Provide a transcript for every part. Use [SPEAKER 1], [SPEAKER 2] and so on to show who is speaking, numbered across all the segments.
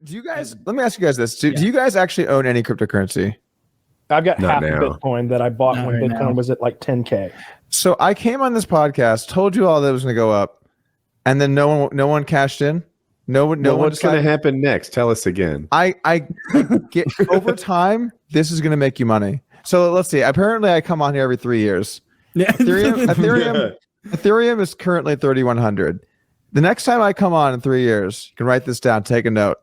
[SPEAKER 1] Do you guys? Let me ask you guys this: Do you guys actually own any cryptocurrency?
[SPEAKER 2] I've got
[SPEAKER 3] Not
[SPEAKER 2] half of
[SPEAKER 3] now.
[SPEAKER 2] Bitcoin that I bought
[SPEAKER 4] Not
[SPEAKER 2] when
[SPEAKER 4] right
[SPEAKER 2] Bitcoin
[SPEAKER 4] now.
[SPEAKER 2] was at like 10K.
[SPEAKER 1] So I came on this podcast, told you all that it was going to go up, and then no one cashed in. No one.
[SPEAKER 3] What's going to
[SPEAKER 1] decided-
[SPEAKER 3] happen next? Tell us again.
[SPEAKER 1] I get over time. This is going to make you money. So let's see. Apparently, I come on here every 3 years.
[SPEAKER 4] Yeah.
[SPEAKER 1] Ethereum is currently 3,100. The next time I come on in 3 years, you can write this down. Take a note.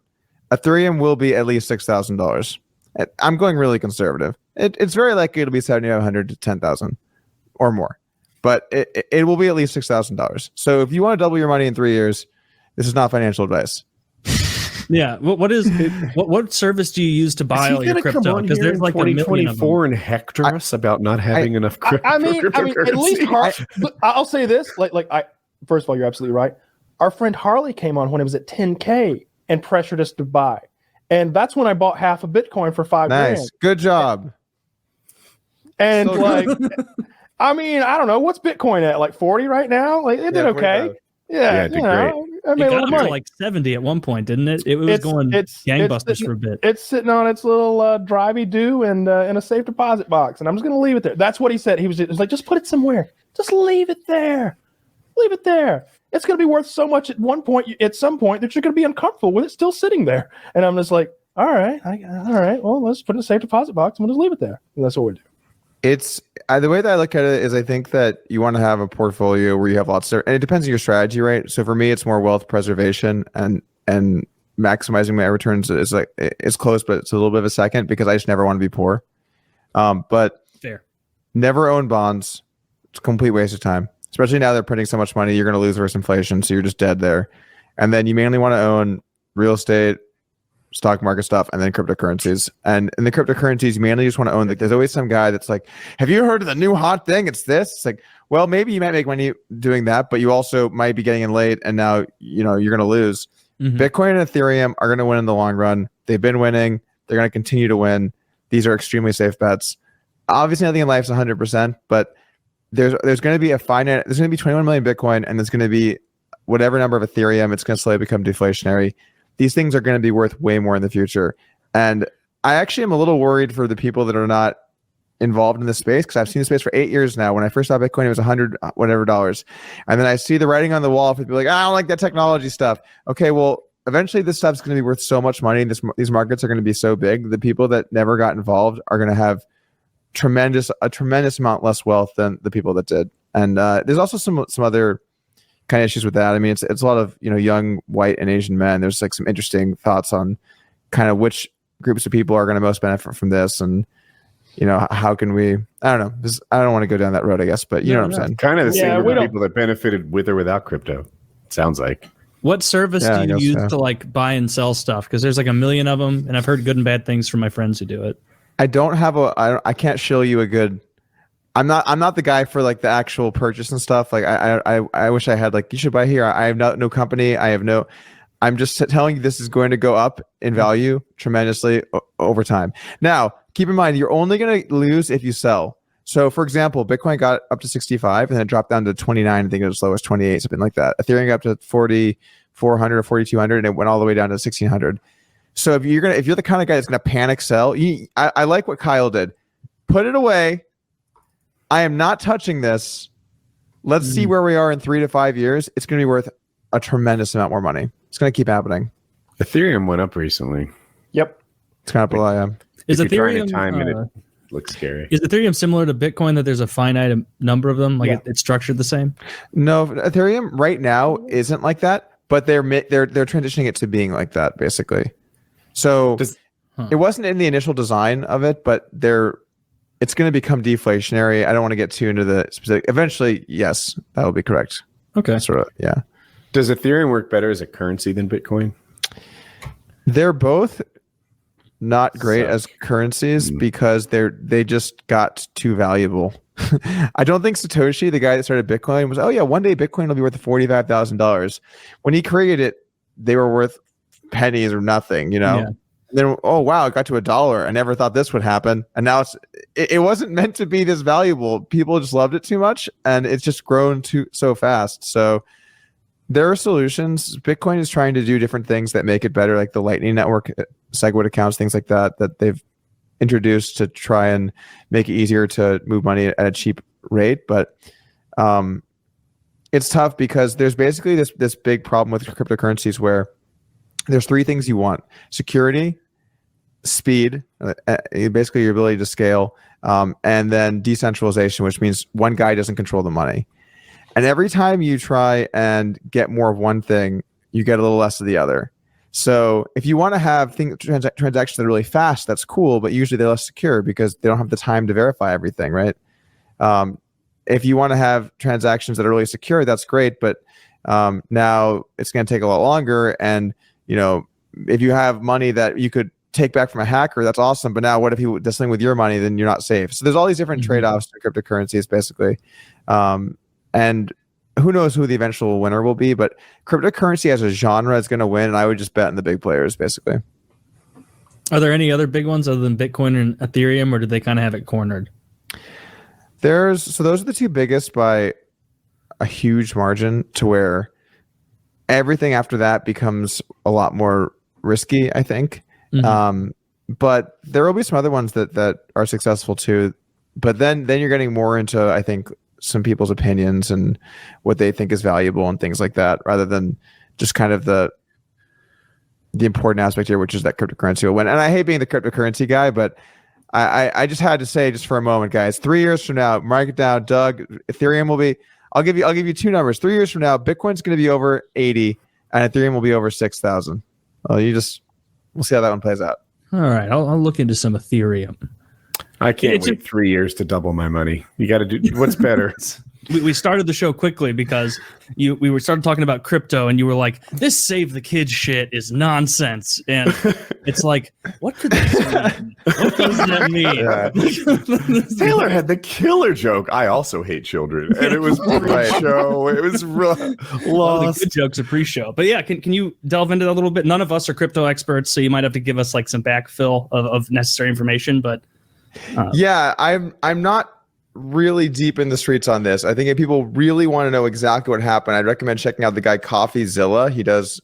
[SPEAKER 1] Ethereum will be at least $6,000. I'm going really conservative. It's very likely it'll be 7,500 to 10,000 or more, but it will be at least $6,000. So if you want to double your money in 3 years, this is not financial advice.
[SPEAKER 4] Yeah. What service do you use to buy all your crypto? Because there's like
[SPEAKER 3] 2024 and hector us about not having enough crypto.
[SPEAKER 2] I mean, at least I'll say this. First of all, you're absolutely right. Our friend Harley came on when it was at 10K and pressured us to buy, and that's when I bought half a Bitcoin for $5 grand.
[SPEAKER 1] Nice, good job.
[SPEAKER 2] And I mean, I don't know what's Bitcoin at, like 40 right now. Like it did okay.
[SPEAKER 3] Yeah, it did great.
[SPEAKER 2] I made
[SPEAKER 4] it
[SPEAKER 2] a
[SPEAKER 4] got
[SPEAKER 2] little
[SPEAKER 4] up
[SPEAKER 2] money.
[SPEAKER 4] to like 70 at one point, didn't it? It was going gangbusters for a bit.
[SPEAKER 2] It's sitting on its little drivey do and in a safe deposit box, and I'm just going to leave it there. That's what he said. He was like, just put it somewhere. Just leave it there. Leave it there. It's going to be worth so much at some point that you're going to be uncomfortable with it still sitting there. And I'm just like, all right. Well, let's put it in a safe deposit box and we'll just leave it there. And that's what we do.
[SPEAKER 1] It's the way that I look at it is I think that you want to have a portfolio where you have lots of, and it depends on your strategy, right? So for me, it's more wealth preservation and maximizing my returns is like it's close, but it's a little bit of a second because I just never want to be poor. But
[SPEAKER 4] fair.
[SPEAKER 1] Never own bonds. It's a complete waste of time, especially now they're printing so much money. You're going to lose versus inflation, so you're just dead there. And then you mainly want to own real estate, stock market stuff, and then cryptocurrencies. And in the cryptocurrencies, you mainly just want to own. There's always some guy that's like, "Have you heard of the new hot thing? It's this." It's like, well, maybe you might make money doing that, but you also might be getting in late, and now you're going to lose. Mm-hmm. Bitcoin and Ethereum are going to win in the long run. They've been winning. They're going to continue to win. These are extremely safe bets. Obviously, nothing in life is 100%, but there's going to be there's going to be 21 million Bitcoin, and there's going to be whatever number of Ethereum. It's going to slowly become deflationary. These things are going to be worth way more in the future. And I actually am a little worried for the people that are not involved in this space because I've seen the space for 8 years now. When I first saw Bitcoin, it was $100 whatever dollars. And then I see the writing on the wall for people like, I don't like that technology stuff. Okay, well, eventually this stuff's going to be worth so much money. These markets are going to be so big. The people that never got involved are going to have a tremendous amount less wealth than the people that did. And there's also some other kind of issues with that. I mean, it's a lot of young white and Asian men. There's like some interesting thoughts on kind of which groups of people are going to most benefit from this, and how can we? I don't know. I don't want to go down that road, I guess, but you know what I'm saying.
[SPEAKER 3] Kind of the same group of people that benefited with or without crypto. It sounds like.
[SPEAKER 4] What service do you use to like buy and sell stuff? Because there's like a million of them, and I've heard good and bad things from my friends who do it.
[SPEAKER 1] I don't have I can't show you a good. I'm not the guy for like the actual purchase and stuff. Like I wish I had like, you should buy here. I have no company. I'm just telling you this is going to go up in value tremendously over time. Now, keep in mind, you're only going to lose if you sell. So for example, Bitcoin got up to 65 and then it dropped down to 29. I think it was as low as 28, something like that. Ethereum got up to 4,400 or 4,200 and it went all the way down to 1,600. So if you're the kind of guy that's going to panic sell, I like what Kyle did. Put it away. I am not touching this. Let's see where we are in 3 to 5 years. It's going to be worth a tremendous amount more money. It's going to keep happening.
[SPEAKER 3] Ethereum went up recently.
[SPEAKER 2] Yep.
[SPEAKER 1] It's kind of below.
[SPEAKER 4] Is
[SPEAKER 3] if you're
[SPEAKER 4] Ethereum
[SPEAKER 3] trying to time it looks scary. Is
[SPEAKER 4] Ethereum similar to Bitcoin that there's a finite number of them? Like it's structured the same?
[SPEAKER 1] No, Ethereum right now isn't like that, but they're transitioning it to being like that basically. So it wasn't in the initial design of it, but it's going to become deflationary. I don't want to get too into the specific. Eventually, yes, that will be correct.
[SPEAKER 4] Okay.
[SPEAKER 1] Sort of, yeah.
[SPEAKER 3] Does Ethereum work better as a currency than Bitcoin?
[SPEAKER 1] They're both not great as currencies because they just got too valuable. I don't think Satoshi, the guy that started Bitcoin, was, one day Bitcoin will be worth $45,000. When he created it, they were worth pennies or nothing, Yeah. Then wow, it got to $1. I never thought this would happen, and now it wasn't meant to be this valuable. People just loved it too much, and it's just grown so fast. So there are solutions. Bitcoin is trying to do different things that make it better, like the Lightning Network, SegWit accounts, things like that they've introduced to try and make it easier to move money at a cheap rate. But it's tough because there's basically this big problem with cryptocurrencies where there's three things you want: security, speed, basically your ability to scale, and then decentralization, which means one guy doesn't control the money. And every time you try and get more of one thing, you get a little less of the other. So if you want to have transactions that are really fast, that's cool, but usually they're less secure because they don't have the time to verify everything, right? If you want to have transactions that are really secure, that's great, but now it's going to take a lot longer. And if you have money that you could take back from a hacker, that's awesome. But now what if he does something with your money? Then you're not safe. So there's all these different trade-offs to cryptocurrencies, basically. And who knows who the eventual winner will be, but cryptocurrency as a genre is going to win, and I would just bet on the big players, basically.
[SPEAKER 4] Are there any other big ones other than Bitcoin and Ethereum, or did they kind of have it cornered?
[SPEAKER 1] So those are the two biggest by a huge margin, to where everything after that becomes a lot more risky, I think. But there will be some other ones that are successful too. But then you're getting more into, I think, some people's opinions and what they think is valuable and things like that, rather than just kind of the important aspect here, which is that cryptocurrency will win. And I hate being the cryptocurrency guy, but I just had to say, just for a moment, guys, 3 years from now, mark it down, Doug, Ethereum will be, I'll give you two numbers. 3 years from now, Bitcoin's going to be over 80 and Ethereum will be over 6,000. Well, we'll see how that one plays out.
[SPEAKER 4] All right. I'll look into some Ethereum.
[SPEAKER 3] I can't wait 3 years to double my money. You got to do what's better.
[SPEAKER 4] We started the show quickly because we started talking about crypto, and you were like, "This save the kids shit is nonsense," and it's like, what could this mean? What does that mean?
[SPEAKER 3] Yeah. Taylor had the killer joke. I also hate children, and it was pre-show. It was lost.
[SPEAKER 4] The good jokes are pre-show, but yeah, can you delve into that a little bit? None of us are crypto experts, so you might have to give us like some backfill of necessary information, but.
[SPEAKER 1] Yeah, I'm not really deep in the streets on this. I think if people really want to know exactly what happened, I'd recommend checking out the guy CoffeeZilla. He does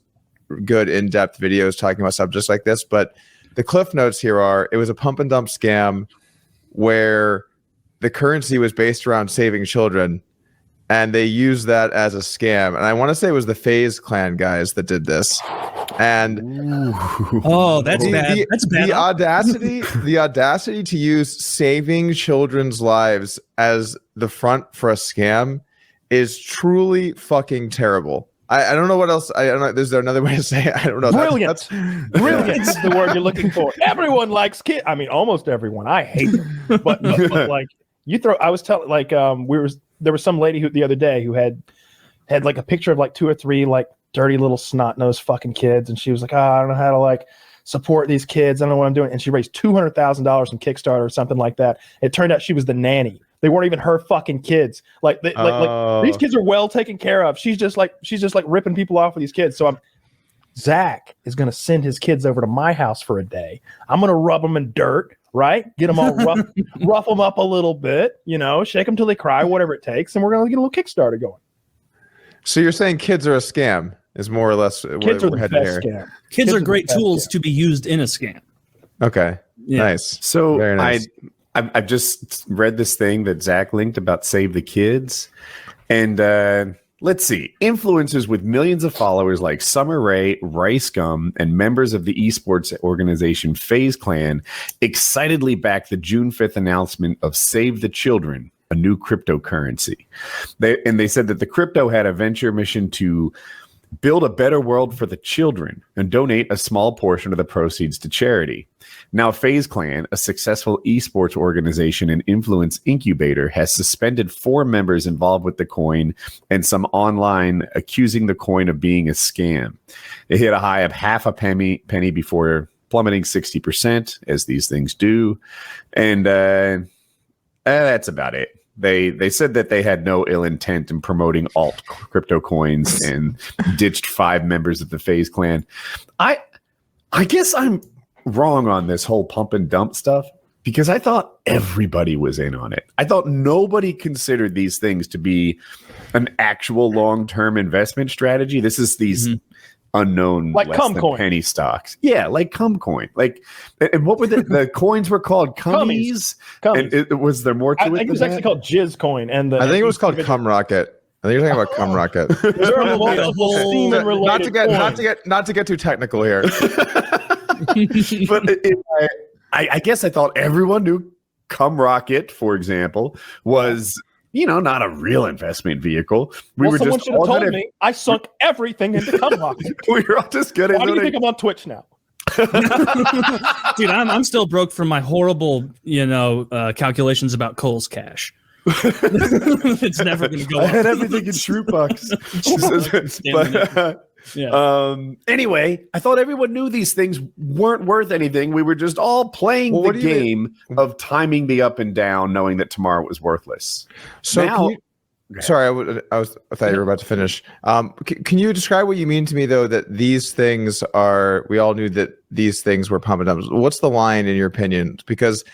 [SPEAKER 1] good in-depth videos talking about subjects like this. But the cliff notes here are: it was a pump and dump scam where the currency was based around saving children, and they used that as a scam. And I want to say it was the FaZe Clan guys that did this. And
[SPEAKER 4] that's bad. That's bad.
[SPEAKER 1] The audacity to use saving children's lives as the front for a scam is truly fucking terrible. I don't know what else. I don't know. Is there another way to say it? I don't know.
[SPEAKER 2] Brilliant. Brilliant is the word you're looking for. Everyone likes kids. I mean, almost everyone. I hate them. But like you throw. I was telling there was some lady the other day who had like a picture of like 2 or 3 like dirty little snot-nosed fucking kids, and she was like, I don't know how to like support these kids. I don't know what I'm doing. And she raised $200,000 in Kickstarter or something like that. It turned out she was the nanny. They weren't even her fucking kids. Like these kids are well taken care of. She's just like ripping people off with these kids. So Zach is going to send his kids over to my house for a day. I'm going to rub them in dirt, right? Get them all rough them up a little bit, shake them till they cry, whatever it takes. And we're going to get a little Kickstarter going.
[SPEAKER 1] So you're saying kids are a scam is more or less
[SPEAKER 2] kids are the best scam.
[SPEAKER 4] Kids are great tools to be used in a scam.
[SPEAKER 1] Okay. Yeah. Nice.
[SPEAKER 3] So
[SPEAKER 1] very nice.
[SPEAKER 3] I've just read this thing that Zach linked about Save the Kids. And let's see. Influencers with millions of followers like Summer Rae, Rice Gum, and members of the esports organization FaZe Clan excitedly backed the June 5th announcement of Save the Children, a new cryptocurrency. They said that the crypto had a venture mission to build a better world for the children and donate a small portion of the proceeds to charity. Now, FaZe Clan, a successful esports organization and influence incubator, has suspended 4 members involved with the coin and some online accusing the coin of being a scam. It hit a high of half a penny before plummeting 60%, as these things do. And that's about it. They said that they had no ill intent in promoting alt crypto coins and ditched 5 members of the FaZe Clan. I guess I'm wrong on this whole pump and dump stuff. because I thought everybody was in on it. I thought nobody considered these things to be an actual long-term investment strategy. This is these unknown
[SPEAKER 2] like
[SPEAKER 3] less
[SPEAKER 2] cum
[SPEAKER 3] than
[SPEAKER 2] coin.
[SPEAKER 3] penny stocks. Yeah, like cum coin. Like, and what were the coins were called? Cummies.
[SPEAKER 2] Cummies.
[SPEAKER 3] And was there more to
[SPEAKER 2] I
[SPEAKER 3] it?
[SPEAKER 2] think it was actually called Jizz Coin. And
[SPEAKER 1] I think it was called Cum Rocket. I think you're talking about Cum Rocket.
[SPEAKER 2] There are multiple semen-related
[SPEAKER 1] not to get too technical here.
[SPEAKER 3] But I guess I thought everyone knew Cum Rocket, for example, was not a real investment vehicle.
[SPEAKER 2] Someone should have told me. I sunk everything into Cum Rocket.
[SPEAKER 3] We were all just good.
[SPEAKER 2] Why do you think I'm on Twitch now?
[SPEAKER 4] Dude, I'm still broke from my horrible, calculations about Cole's cash. It's never going to go.
[SPEAKER 3] I had everything in Shroot Bucks. Anyway, I thought everyone knew these things weren't worth anything. We were just all playing the game of timing the up and down, knowing that tomorrow was worthless.
[SPEAKER 1] So
[SPEAKER 3] now,
[SPEAKER 1] sorry, I thought you were about to finish. Can you describe what you mean to me, though, that these things are? We all knew that these things were pump and dumps. What's the line in your opinion? Because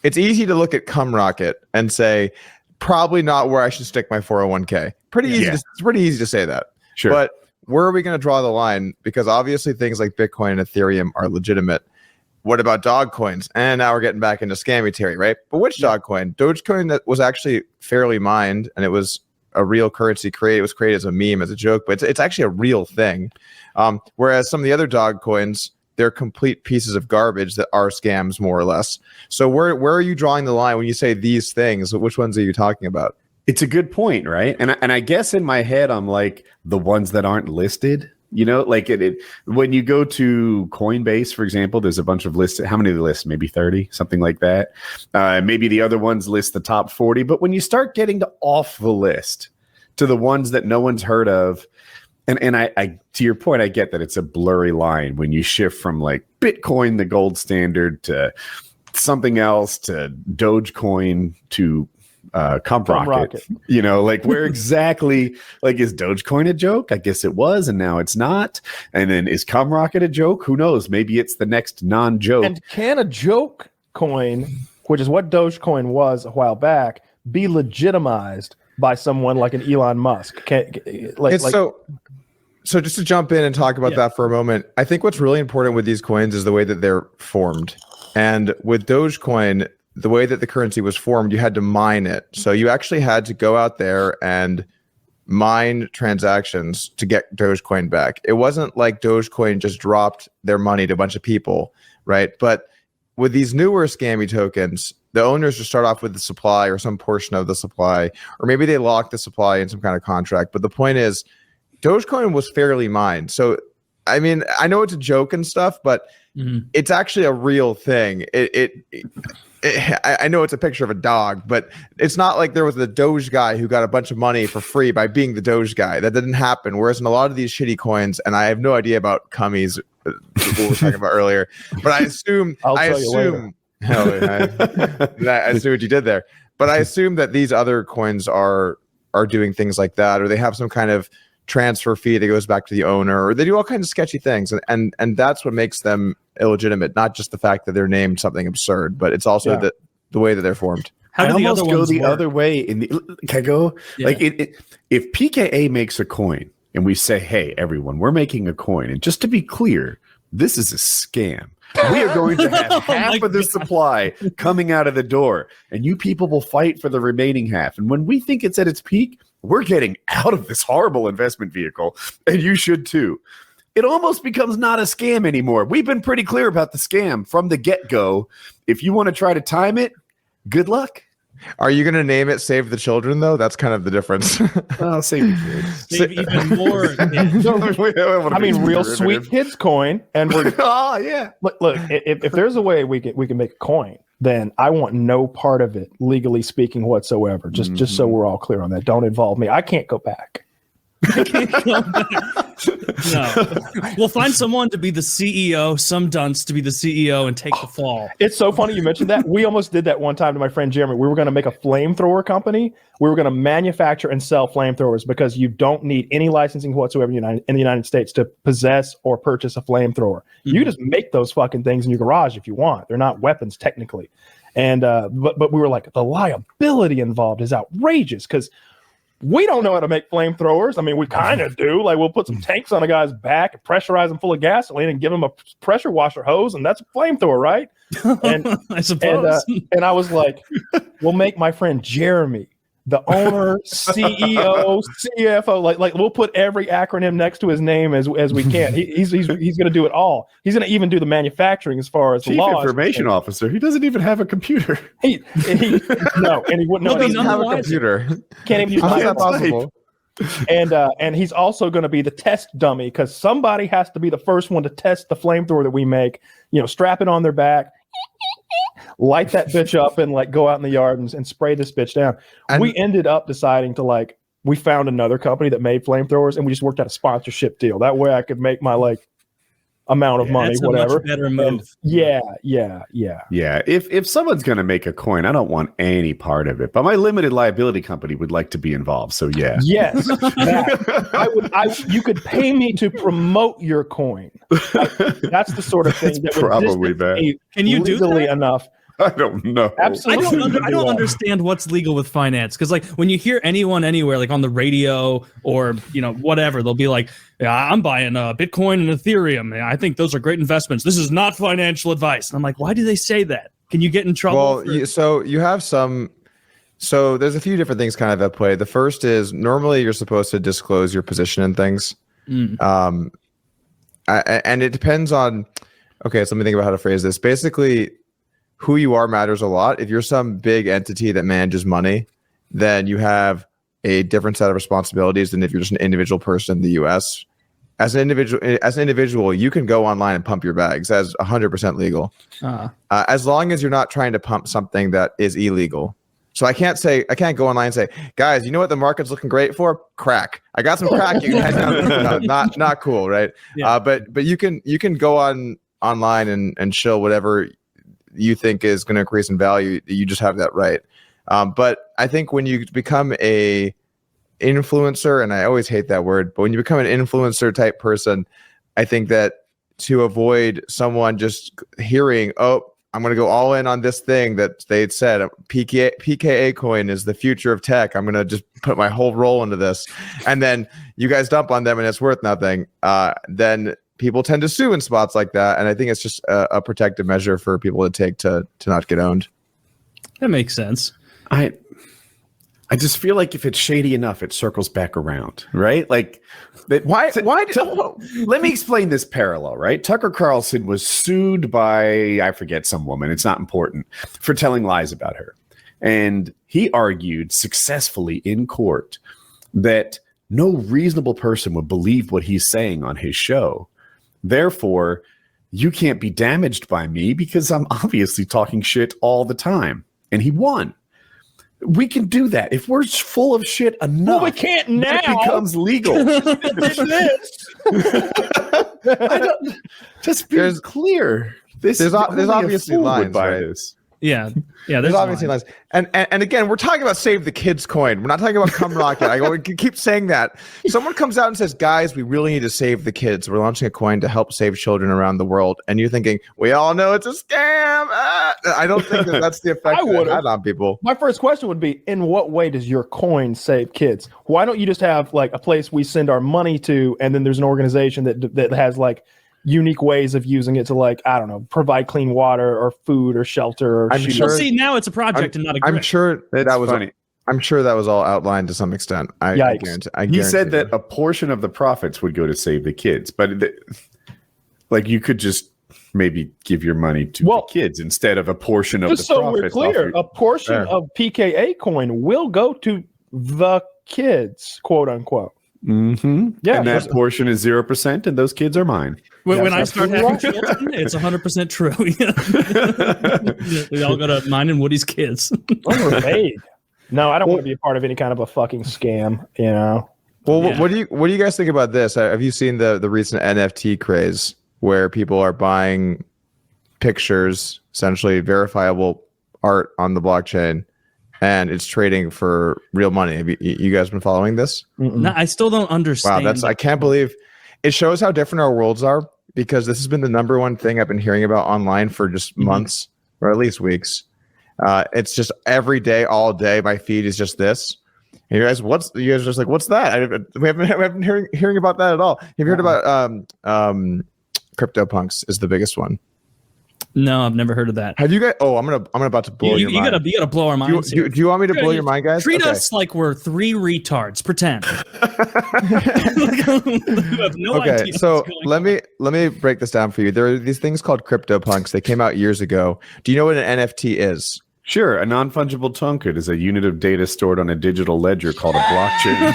[SPEAKER 1] it's easy to look at Cum Rocket and say, probably not where I should stick my 401k. Pretty easy. It's pretty easy to say that.
[SPEAKER 3] Sure.
[SPEAKER 1] But where are we going to draw the line? Because obviously things like Bitcoin and Ethereum are legitimate. What about dog coins? And now we're getting back into scammy theory, right? But which dog coin? Dogecoin that was actually fairly mined, and it was a real currency created. It was created as a meme, as a joke, but it's actually a real thing. Whereas some of the other dog coins, they're complete pieces of garbage that are scams, more or less. So where are you drawing the line when you say these things? Which ones are you talking about?
[SPEAKER 3] It's a good point, right? And I guess in my head, I'm like the ones that aren't listed. Like when you go to Coinbase, for example, there's a bunch of lists. How many of the lists? Maybe 30, something like that. Maybe the other ones list the top 40. But when you start getting to off the list to the ones that no one's heard of, and I to your point, I get that it's a blurry line when you shift from like Bitcoin, the gold standard, to something else, to Dogecoin, to Cum Rocket. Like where exactly, like, is Dogecoin a joke? I guess it was, and now it's not. And then is Cum Rocket a joke? Who knows? Maybe it's the next non-joke.
[SPEAKER 2] And can a joke coin, which is what Dogecoin was a while back, be legitimized by someone like an Elon Musk?
[SPEAKER 1] So just to jump in and talk about that for a moment, I think what's really important with these coins is the way that they're formed. And with Dogecoin, the way that the currency was formed, you had to mine it. So you actually had to go out there and mine transactions to get Dogecoin back. It wasn't like Dogecoin just dropped their money to a bunch of people, right? But with these newer scammy tokens, the owners just start off with the supply or some portion of the supply, or maybe they lock the supply in some kind of contract. But the point is, Dogecoin was fairly mined. So, I mean, I know it's a joke and stuff, but it's actually a real thing. I know it's a picture of a dog, but it's not like there was the Doge guy who got a bunch of money for free by being the Doge guy. That didn't happen. Whereas in a lot of these shitty coins, and I have no idea about cummies, what we were talking about earlier, but I assume, I see what you did there. But I assume that these other coins are doing things like that, or they have some kind of transfer fee that goes back to the owner, or they do all kinds of sketchy things, and that's what makes them illegitimate. Not just the fact that they're named something absurd, but it's also the way that they're formed.
[SPEAKER 4] How do
[SPEAKER 3] I
[SPEAKER 4] the
[SPEAKER 3] almost
[SPEAKER 4] other
[SPEAKER 3] go
[SPEAKER 4] ones
[SPEAKER 3] the
[SPEAKER 4] work?
[SPEAKER 3] other way. Can I go?
[SPEAKER 4] Yeah.
[SPEAKER 3] Like if PKA makes a coin and we say, "Hey, everyone, we're making a coin," and just to be clear, this is a scam. We are going to have half of the supply coming out of the door, and you people will fight for the remaining half. And when we think it's at its peak, we're getting out of this horrible investment vehicle, and you should too. It almost becomes not a scam anymore. We've been pretty clear about the scam from the get-go. If you want to try to time it, good luck.
[SPEAKER 1] Are you going to name it Save the Children, though? That's kind of the difference.
[SPEAKER 3] I'll save the kids.
[SPEAKER 4] Save even more.
[SPEAKER 2] I mean, real sweet kids coin, and we're
[SPEAKER 3] oh yeah.
[SPEAKER 2] look. If there's a way we can make a coin, then I want no part of it, legally speaking, whatsoever. Just so we're all clear on that. Don't involve me. I can't go back.
[SPEAKER 4] No, we'll find someone to be the CEO, some dunce to be the CEO and take the fall.
[SPEAKER 2] It's so funny you mentioned that. We almost did that one time to my friend Jeremy. We were going to make a flamethrower company. We were going to manufacture and sell flamethrowers because you don't need any licensing whatsoever in the United States to possess or purchase a flamethrower. You just make those fucking things in your garage if you want. They're not weapons technically. And but we were like, the liability involved is outrageous because we don't know how to make flamethrowers. I mean, we kind of do. Like, we'll put some tanks on a guy's back and pressurize them full of gasoline and give him a pressure washer hose, and that's a flamethrower, right? And
[SPEAKER 4] I suppose.
[SPEAKER 2] and I was like, we'll make my friend Jeremy the owner, CEO, CFO. Like we'll put every acronym next to his name as we can. He's going to do it all. He's going to even do the manufacturing as far as
[SPEAKER 3] Chief
[SPEAKER 2] law
[SPEAKER 3] Information Officer. He doesn't even have a computer.
[SPEAKER 2] He wouldn't know.
[SPEAKER 1] He doesn't have a computer.
[SPEAKER 2] Can't even use
[SPEAKER 1] How's that
[SPEAKER 2] my
[SPEAKER 1] possible?
[SPEAKER 2] And he's also going to be the test dummy because somebody has to be the first one to test the flamethrower that we make. Strap it on their back, light that bitch up, and like go out in the yard and spray this bitch down. And we ended up deciding to we found another company that made flamethrowers, and we just worked out a sponsorship deal. That way, I could make my amount of money,
[SPEAKER 4] that's
[SPEAKER 2] whatever.
[SPEAKER 4] A much better move.
[SPEAKER 2] Yeah.
[SPEAKER 3] If someone's going to make a coin, I don't want any part of it. But my limited liability company would like to be involved. So yeah.
[SPEAKER 2] Yes, you could pay me to promote your coin. That's the sort of thing that would
[SPEAKER 3] probably bad.
[SPEAKER 4] Can you do that?
[SPEAKER 3] Enough? I don't know.
[SPEAKER 2] Absolutely,
[SPEAKER 4] I don't understand what's legal with finance because when you hear anyone anywhere on the radio or whatever, they'll be like, "Yeah, I'm buying Bitcoin and Ethereum. I think those are great investments. This is not financial advice." And I'm like, why do they say that? Can you get in trouble?
[SPEAKER 1] Well, so you have some. So there's a few different things kind of at play. The first is normally you're supposed to disclose your position in things, and it depends on. Okay, so let me think about how to phrase this. Basically, who you are matters a lot. If you're some big entity that manages money, then you have a different set of responsibilities than if you're just an individual person in the US. As an individual, you can go online and pump your bags as 100% legal. As long as you're not trying to pump something that is illegal. So I can't go online and say, guys, you know what the market's looking great for? Crack. I got some crack. You can head down. Not cool, right? Yeah. But you can go online and shill whatever you think is going to increase in value. You just have that right. But I think when you become a influencer, and I always hate that word, but when you become an influencer type person, I think that to avoid someone just hearing, oh, I'm going to go all in on this thing that they had said, PKA coin is the future of tech. I'm going to just put my whole role into this. And then you guys dump on them and it's worth nothing. Then people tend to sue in spots like that, and I think it's just a protective measure for people to take to not get owned.
[SPEAKER 4] That makes sense.
[SPEAKER 3] I just feel like if it's shady enough, it circles back around, right? Let me explain this parallel, right? Tucker Carlson was sued by, I forget, some woman, it's not important, for telling lies about her. And he argued successfully in court that no reasonable person would believe what he's saying on his show. Therefore, you can't be damaged by me because I'm obviously talking shit all the time. And he won. We can do that. If we're full of shit enough,
[SPEAKER 2] well, we can't now.
[SPEAKER 3] It becomes legal. Just be clear.
[SPEAKER 1] There's obviously lines, right?
[SPEAKER 3] This.
[SPEAKER 4] Yeah.
[SPEAKER 1] There's obviously lines. And again, we're talking about Save the Kids coin. We're not talking about Come Rocket. We keep saying that. Someone comes out and says, guys, we really need to save the kids. We're launching a coin to help save children around the world. And you're thinking, we all know it's a scam. I don't think that's the effect it had on people.
[SPEAKER 2] My first question would be, in what way does your coin save kids? Why don't you just have a place we send our money to, and then there's an organization that has unique ways of using it to I don't know, provide clean water or food or shelter or
[SPEAKER 4] see, now it's a project and not a grant.
[SPEAKER 1] I'm sure that was funny. I'm sure that was all outlined to some extent. I guarantee
[SPEAKER 3] he said that a portion of the profits would go to save the kids, but you could just maybe give your money to the kids instead of a portion of the profits.
[SPEAKER 2] So we're clear, a portion of PKA coin will go to the kids, quote unquote.
[SPEAKER 3] Mm-hmm. Yeah, and that portion is 0%, and those kids are mine.
[SPEAKER 4] When I start having children, it's 100% true. We all go to mine and Woody's kids.
[SPEAKER 2] No, I don't want to be a part of any kind of a fucking scam.
[SPEAKER 1] Well, yeah. What do you guys think about this? Have you seen the recent NFT craze where people are buying pictures, essentially verifiable art on the blockchain, and it's trading for real money? Have you guys been following this?
[SPEAKER 4] No, I still don't understand.
[SPEAKER 1] Wow, I can't believe it shows how different our worlds are, because this has been the number one thing I've been hearing about online for just months or at least weeks. It's just every day, all day. My feed is just this. And you guys are just like, what's that? We haven't been hearing about that at all. Have you heard about CryptoPunks is the biggest one?
[SPEAKER 4] No, I've never heard of that.
[SPEAKER 1] Have you guys? Oh, I'm about to blow your mind.
[SPEAKER 4] You gotta blow our minds.
[SPEAKER 1] Do you want me to blow your mind, guys?
[SPEAKER 4] Treat us like we're three retards. Pretend. You have no
[SPEAKER 1] Okay,
[SPEAKER 4] idea
[SPEAKER 1] so
[SPEAKER 4] what's going
[SPEAKER 1] let me break this down for you. There are these things called CryptoPunks. They came out years ago. Do you know what an NFT is?
[SPEAKER 3] Sure, a non-fungible token is a unit of data stored on a digital ledger called a blockchain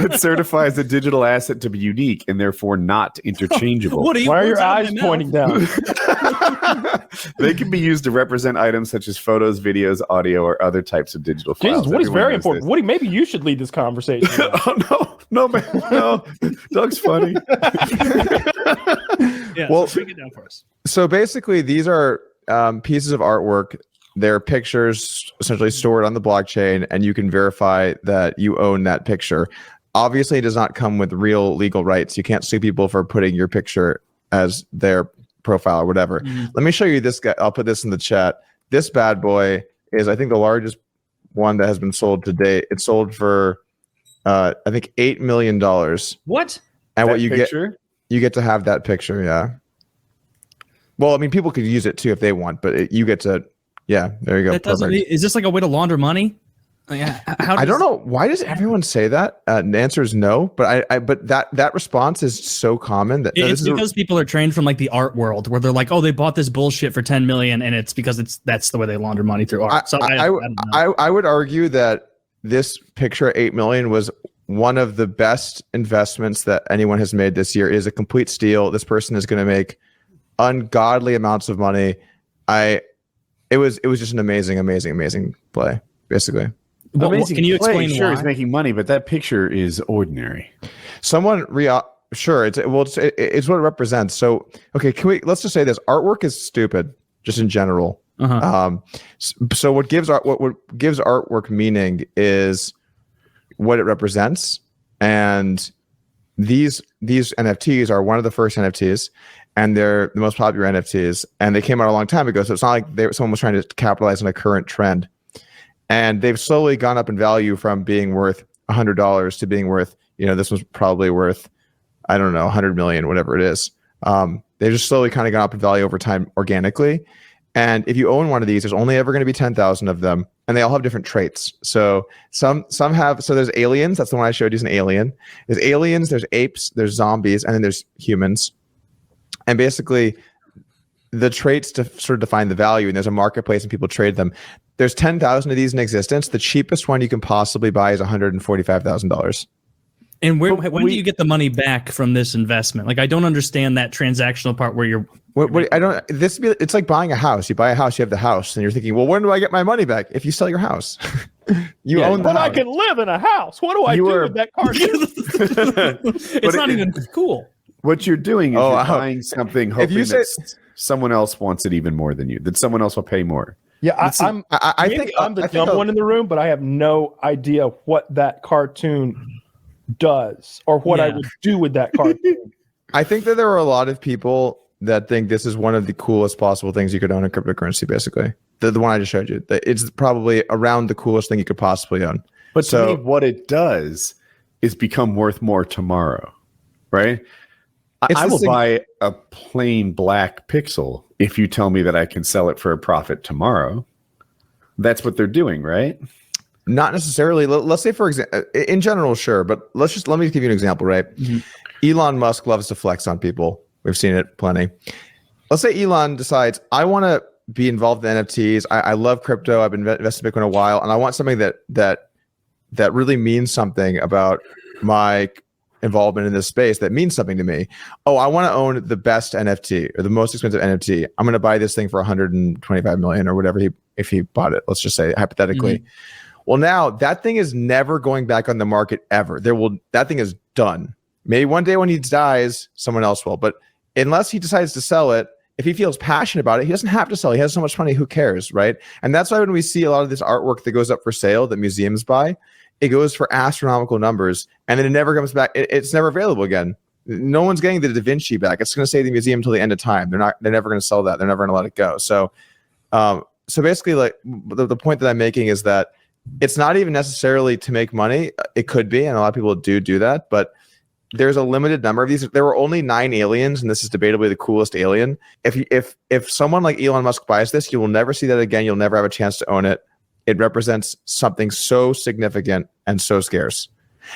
[SPEAKER 3] that certifies a digital asset to be unique and therefore not interchangeable.
[SPEAKER 2] Why are your eyes pointing down?
[SPEAKER 3] They can be used to represent items such as photos, videos, audio, or other types of digital files.
[SPEAKER 2] Jesus, Woody's
[SPEAKER 3] Everyone
[SPEAKER 2] very
[SPEAKER 3] knows
[SPEAKER 2] important.
[SPEAKER 3] this.
[SPEAKER 2] Woody, maybe you should lead this conversation.
[SPEAKER 3] Oh no, man, no. Doug's funny.
[SPEAKER 4] Yeah,
[SPEAKER 1] Well,
[SPEAKER 4] so break it down for us.
[SPEAKER 1] So basically, these are pieces of artwork. They're pictures essentially stored on the blockchain, and you can verify that you own that picture. Obviously, it does not come with real legal rights. You can't sue people for putting your picture as their profile or whatever. Let me show you this guy. I'll put this in the chat. This bad boy is, I think, the largest one that has been sold to date. It sold for, I think, $8 million.
[SPEAKER 4] What?
[SPEAKER 1] And
[SPEAKER 3] That
[SPEAKER 1] what you
[SPEAKER 3] picture?
[SPEAKER 1] you get to have that picture, yeah. Well, I mean, people could use it too if they want, but you get to, yeah, there you go.
[SPEAKER 4] That doesn't.
[SPEAKER 1] Perfect.
[SPEAKER 4] Is this like a way to launder money? Like,
[SPEAKER 1] I don't know. Why does everyone say that? The answer is no, but but that response is so common that
[SPEAKER 4] It's because people are trained from like the art world where they're like, oh, they bought this bullshit for 10 million, and it's because that's the way they launder money through art. So I don't know.
[SPEAKER 1] I would argue that this picture at 8 million was one of the best investments that anyone has made this year. It is a complete steal. This person is going to make ungodly amounts of money. It was just an amazing play, basically.
[SPEAKER 4] Can you explain
[SPEAKER 3] Sure,
[SPEAKER 4] why?
[SPEAKER 3] he's making money, but that picture is ordinary.
[SPEAKER 1] Someone sure, it's what it represents. So okay, let's just say this: artwork is stupid, just in general. So what gives artwork meaning is what it represents, and these NFTs are one of the first NFTs, and they're the most popular NFTs, and they came out a long time ago. So it's not like someone was trying to capitalize on a current trend, and they've slowly gone up in value from being worth $100 to being worth, this was probably worth, I don't know, 100 million, whatever it is. They've just slowly kind of gone up in value over time organically. And if you own one of these, there's only ever going to be 10,000 of them, and they all have different traits. So some have. So there's aliens. That's the one I showed you. Is an alien. There's aliens. There's apes. There's zombies, and then there's humans. And basically, the traits to sort of define the value. And there's a marketplace, and people trade them. There's 10,000 of these in existence. The cheapest one you can possibly buy is $145,000.
[SPEAKER 4] And when do you get the money back from this investment? Like, I don't understand that transactional part where you're.
[SPEAKER 1] It's like buying a house. You buy a house, you have the house, and you're thinking, well, when do I get my money back? If you sell your house, you own the house.
[SPEAKER 2] I can live in a house. What do I do with that cartoon?
[SPEAKER 4] It's not even cool.
[SPEAKER 3] What you're doing is you're buying something, hoping that someone else wants it even more than you, that someone else will pay more.
[SPEAKER 2] Yeah, I think I'm the dumb one in the room, but I have no idea what that cartoon does or what I would do with that cartoon.
[SPEAKER 1] I think that there are a lot of people that think this is one of the coolest possible things you could own in cryptocurrency, basically. The one I just showed you. It's probably around the coolest thing you could possibly own.
[SPEAKER 3] But to me, what it does is become worth more tomorrow, right? I will buy a plain black pixel if you tell me that I can sell it for a profit tomorrow. That's what they're doing, right?
[SPEAKER 1] Not necessarily. Let's say, for example, in general, sure, but let me give you an example, right? Mm-hmm. Elon Musk loves to flex on people. We've seen it plenty. Let's say Elon decides, I want to be involved in NFTs. I love crypto. I've been invested in Bitcoin a while, and I want something that really means something about my involvement in this space that means something to me. Oh, I want to own the best NFT or the most expensive NFT. I'm going to buy this thing for 125 million or whatever if he bought it. Let's just say hypothetically. Mm-hmm. Well, now that thing is never going back on the market ever. That thing is done. Maybe one day when he dies, someone else will. But unless he decides to sell it, if he feels passionate about it, he doesn't have to sell. He has so much money. Who cares, right? And that's why when we see a lot of this artwork that goes up for sale that museums buy, it goes for astronomical numbers, and then it never comes back. It's never available again. No one's getting the Da Vinci back. It's going to stay at the museum until the end of time. They're never going to sell that. They're never going to let it go. So so basically, like the point that I'm making is that it's not even necessarily to make money. It could be, and a lot of people do that, but there's a limited number of these. There were only 9 aliens, and this is debatably the coolest alien. If someone like Elon Musk buys this, you will never see that again. You'll never have a chance to own it. It represents something so significant and so scarce.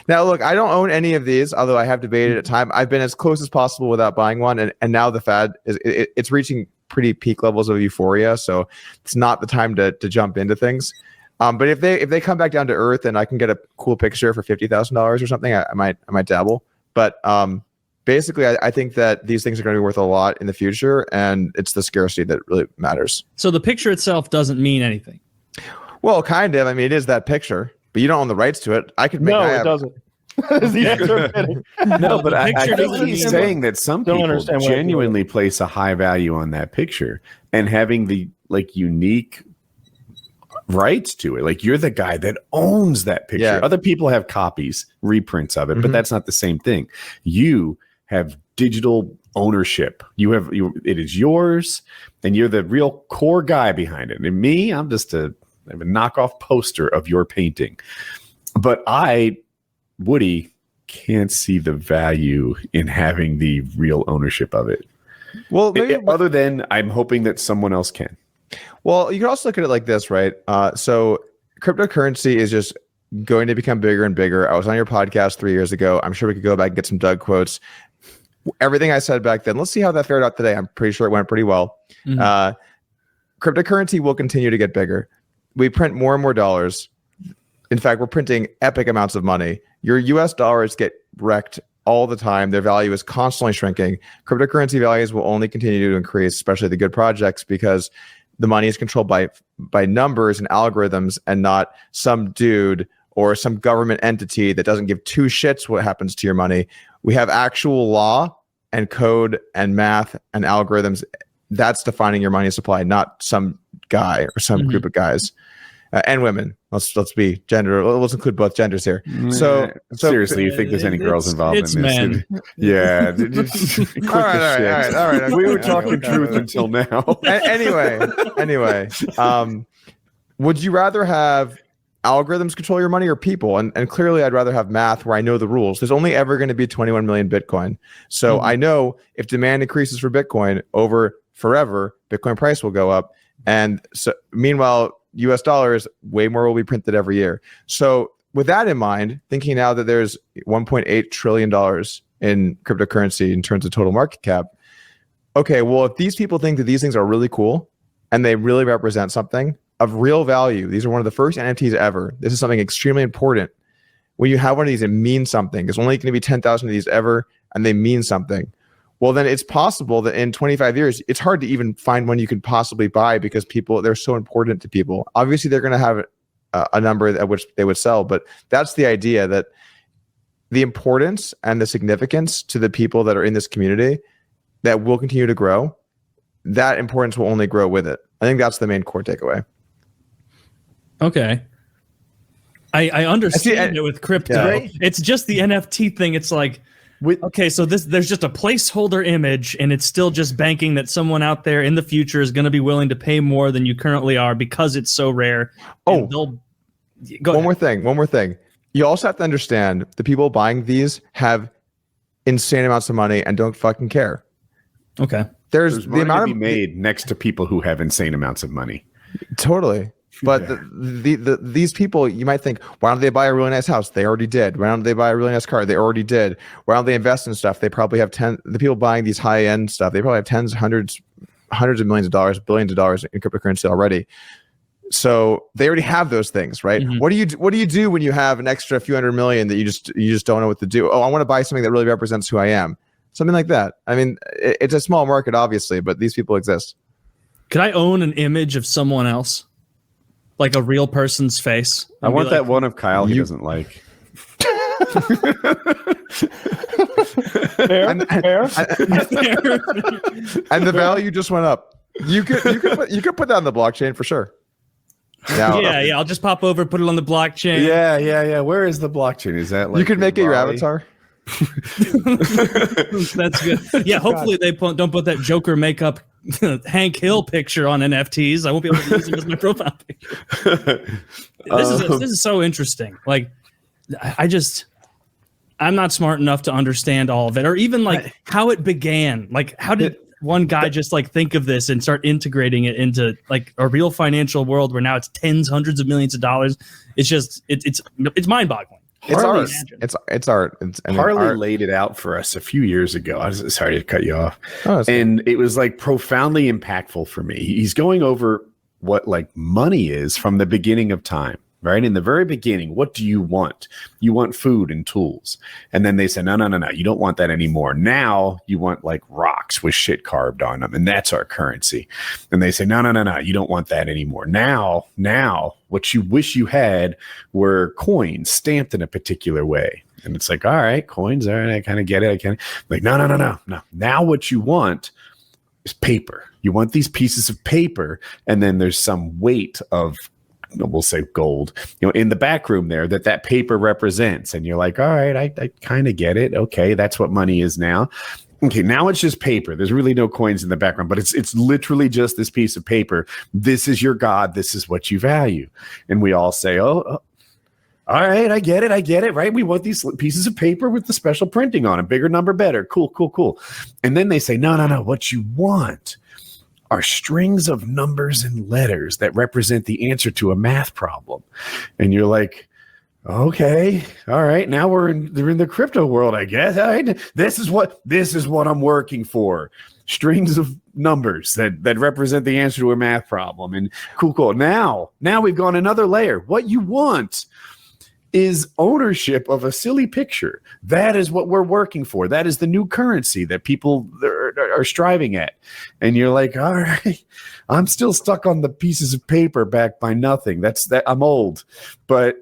[SPEAKER 1] Now, look, I don't own any of these, although I have debated at time. I've been as close as possible without buying one, and now the fad is it's reaching pretty peak levels of euphoria. So it's not the time to jump into things. But if they come back down to earth and I can get a cool picture for $50,000 or something, I might dabble. But basically, I think that these things are going to be worth a lot in the future, and it's the scarcity that really matters.
[SPEAKER 4] So the picture itself doesn't mean anything.
[SPEAKER 1] Well, kind of. I mean, it is that picture, but you don't own the rights to it. I could make.
[SPEAKER 2] No, it doesn't. Is the answer I'm getting.
[SPEAKER 3] No, but I
[SPEAKER 4] picture
[SPEAKER 3] think
[SPEAKER 4] doesn't
[SPEAKER 3] he's
[SPEAKER 4] mean-
[SPEAKER 3] saying that some
[SPEAKER 2] Don't
[SPEAKER 3] people
[SPEAKER 2] understand what I'm doing.
[SPEAKER 3] genuinely place a high value on that picture and having the like unique rights to it. Like you're the guy that owns that picture.
[SPEAKER 1] Yeah.
[SPEAKER 3] Other people have copies, reprints of it, but
[SPEAKER 1] Mhm.
[SPEAKER 3] that's not the same thing. You have digital ownership. It is yours, and you're the real core guy behind it. And me, I'm just I'm a knockoff poster of your painting. But Woody, can't see the value in having the real ownership of it.
[SPEAKER 1] Well, maybe,
[SPEAKER 3] Other than I'm hoping that someone else can.
[SPEAKER 1] well, you can also look at it like this, right? So cryptocurrency is just going to become bigger and bigger. I was on your podcast 3 years ago. I'm sure we could go back and get some Doug quotes. Everything I said back then, let's see how that fared out today. I'm pretty sure it went pretty well.
[SPEAKER 4] Mhm.
[SPEAKER 1] Cryptocurrency will continue to get bigger. We print more and more dollars. In fact, we're printing epic amounts of money. Your US dollars get wrecked all the time. Their value is constantly shrinking. Cryptocurrency values will only continue to increase, especially the good projects, because the money is controlled by numbers and algorithms and not some dude or some government entity that doesn't give two shits what happens to your money. We have actual law and code and math and algorithms. That's defining your money supply, not some guy or some group of guys and women. Let's be gender. Let's include both genders here. So
[SPEAKER 3] Seriously, you think there's any girls involved
[SPEAKER 4] it's
[SPEAKER 3] in this?
[SPEAKER 4] men.
[SPEAKER 3] Yeah.
[SPEAKER 1] all right.
[SPEAKER 3] We were talking truth until now.
[SPEAKER 1] Anyway, would you rather have algorithms control your money or people? And clearly I'd rather have math where I know the rules. There's only ever going to be 21 million Bitcoin. So I know if demand increases for Bitcoin over forever, Bitcoin price will go up. And so meanwhile, US dollars, way more will be printed every year. So with that in mind, thinking now that there's $1.8 trillion in cryptocurrency in terms of total market cap. Okay, well, if these people think that these things are really cool and they really represent something of real value, these are one of the first NFTs ever. This is something extremely important. When you have one of these, it means something. There's only going to be 10,000 of these ever, and they mean something. Well, then it's possible that in 25 years, it's hard to even find one you could possibly buy because they're so important to people. Obviously, they're going to have a number at which they would sell, but that's the idea, that the importance and the significance to the people that are in this community that will continue to grow, that importance will only grow with it. I think that's the main core takeaway.
[SPEAKER 4] Okay. I understand it with crypto.
[SPEAKER 1] Yeah.
[SPEAKER 4] It's just the NFT thing. It's like, okay, so there's just a placeholder image, and it's still just banking that someone out there in the future is going to be willing to pay more than you currently are because it's so rare.
[SPEAKER 1] Oh,
[SPEAKER 4] One
[SPEAKER 1] more thing. You also have to understand the people buying these have insane amounts of money and don't fucking care.
[SPEAKER 4] Okay.
[SPEAKER 3] There's
[SPEAKER 1] the amount
[SPEAKER 3] to be made next to people who have insane amounts of money.
[SPEAKER 1] Totally. But
[SPEAKER 3] Yeah.
[SPEAKER 1] these people, you might think, why don't they buy a really nice house? They already did. Why don't they buy a really nice car? They already did. Why don't they invest in stuff? They probably have the people buying these high end stuff, they probably have tens, hundreds of millions of dollars, billions of dollars in cryptocurrency already. So they already have those things, right?
[SPEAKER 4] Mhm.
[SPEAKER 1] What do you do when you have an extra few hundred million that you just don't know what to do? Oh, I want to buy something that really represents who I am. Something like that. I mean, it's a small market, obviously, but these people exist.
[SPEAKER 4] Could I own an image of someone else? Like a real person's face?
[SPEAKER 3] I want that one of Kyle he doesn't like.
[SPEAKER 2] Fair.
[SPEAKER 1] And the value just went up. You could put that on the blockchain for sure. Now,
[SPEAKER 4] Yeah. I'll just pop over, put it on the blockchain.
[SPEAKER 3] Yeah. Where is the blockchain? Is that like
[SPEAKER 1] you could make it your
[SPEAKER 3] Raleigh?
[SPEAKER 1] avatar.
[SPEAKER 4] That's good. Yeah, hopefully they don't put that Joker makeup Hank Hill picture on NFTs. I won't be able to use him as my profile picture. This is so interesting. Like, I'm not smart enough to understand all of it, or even like how it began. Like, how did one guy just like think of this and start integrating it into like a real financial world where now it's tens, hundreds of millions of dollars? It's just it's mind-boggling.
[SPEAKER 1] It's art. It's art.
[SPEAKER 3] Harley laid it out for us a few years ago. I was sorry to cut you off.
[SPEAKER 1] And
[SPEAKER 3] it was like profoundly impactful for me. He's going over what like money is from the beginning of time, right? In the very beginning, what do you want? You want food and tools. And then they said, no, you don't want that anymore. Now you want like rocks with shit carved on them. And that's our currency. And they say, no, you don't want that anymore. Now, what you wish you had were coins stamped in a particular way. And it's like, all right, coins, all right, I kind of get it. Like, no. Now what you want is paper. You want these pieces of paper, and then there's some weight of, we'll say gold, in the back room there that paper represents. And you're like, all right, I kind of get it. Okay, that's what money is now. Okay, now it's just paper. There's really no coins in the background, but it's literally just this piece of paper. This is your God. This is what you value. And we all say, oh, all right, I get it, right? We want these pieces of paper with the special printing on it. Bigger number, better. Cool. And then they say, no. What you want are strings of numbers and letters that represent the answer to a math problem. And you're like, okay, all right, now they're in the crypto world, I guess. All right, this is what I'm working for. Strings of numbers that represent the answer to a math problem. And cool. Now we've gone another layer. What you want is ownership of a silly picture. That is what we're working for. That is the new currency that people are striving at. And you're like, all right, I'm still stuck on the pieces of paper backed by nothing. I'm old, but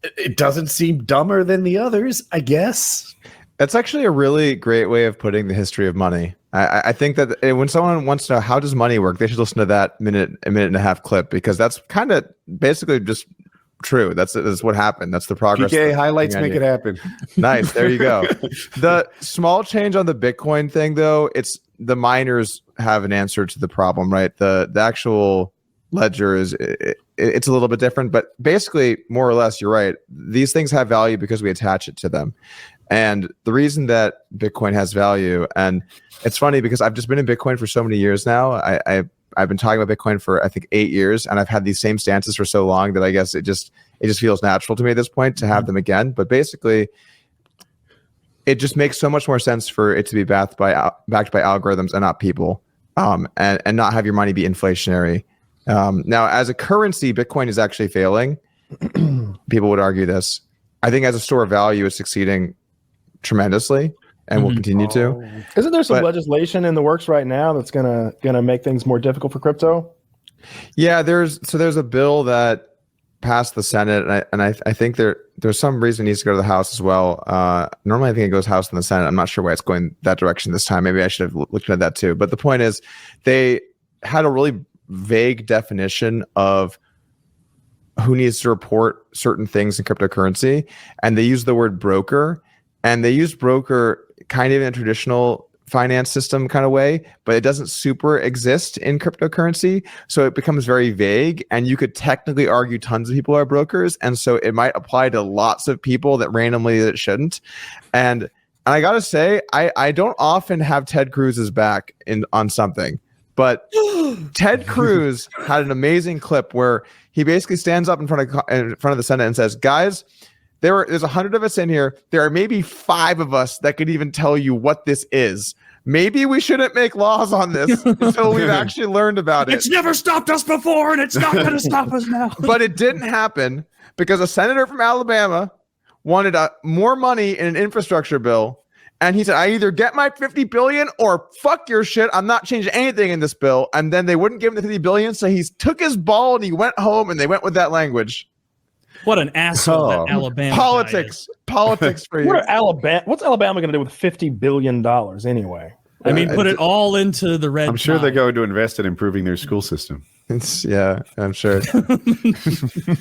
[SPEAKER 3] it doesn't seem dumber than the others, I guess.
[SPEAKER 1] That's actually a really great way of putting the history of money. I think that when someone wants to know how does money work, they should listen to that a minute and a half clip, because that's kind of basically just true. That's what happened. That's the progress.
[SPEAKER 3] PKA highlights make it happen.
[SPEAKER 1] Nice. There you go. The small change on the Bitcoin thing, though, it's the miners have an answer to the problem, right? The actual ledger it's a little bit different, but basically, more or less, you're right. These things have value because we attach it to them. And the reason that Bitcoin has value, and it's funny because I've just been in Bitcoin for so many years now. I've been talking about Bitcoin for, I think, 8 years, and I've had these same stances for so long that I guess it just feels natural to me at this point to have them again. But basically, it just makes so much more sense for it to be backed by algorithms and not people, and not have your money be inflationary. Now, as a currency, Bitcoin is actually failing. People would argue this. I think as a store of value, it's succeeding tremendously and will continue to.
[SPEAKER 2] Isn't there some legislation in the works right now that's gonna make things more difficult for crypto?
[SPEAKER 1] Yeah, there's a bill that passed the Senate, and I think there's some reason it needs to go to the House as well. Normally, I think it goes House and the Senate. I'm not sure why it's going that direction this time. Maybe I should have looked at that too. But the point is, they had a really vague definition of who needs to report certain things in cryptocurrency, and they used the word broker, and they used broker kind of in a traditional finance system kind of way, but it doesn't super exist in cryptocurrency, so it becomes very vague, and you could technically argue tons of people are brokers, and so it might apply to lots of people that randomly that it shouldn't. And I gotta say, I don't often have Ted Cruz's back on something, but Ted Cruz had an amazing clip where he basically stands up in front of the Senate and says, guys, there's 100 of us in here. There are maybe 5 of us that could even tell you what this is. Maybe we shouldn't make laws on this until we've actually learned about it.
[SPEAKER 4] It's never stopped us before, and it's not going to stop us now.
[SPEAKER 1] But it didn't happen because a senator from Alabama wanted more money in an infrastructure bill. And he said, I either get my $50 billion or fuck your shit. I'm not changing anything in this bill. And then they wouldn't give him the $50 billion. So he took his ball and he went home, and they went with that language.
[SPEAKER 4] What an asshole that Alabama
[SPEAKER 1] politics for you.
[SPEAKER 2] What's Alabama going to do with $50 billion anyway?
[SPEAKER 4] I mean, put it all into the red.
[SPEAKER 3] I'm sure they're going to invest in improving their school system.
[SPEAKER 1] Yeah, I'm sure.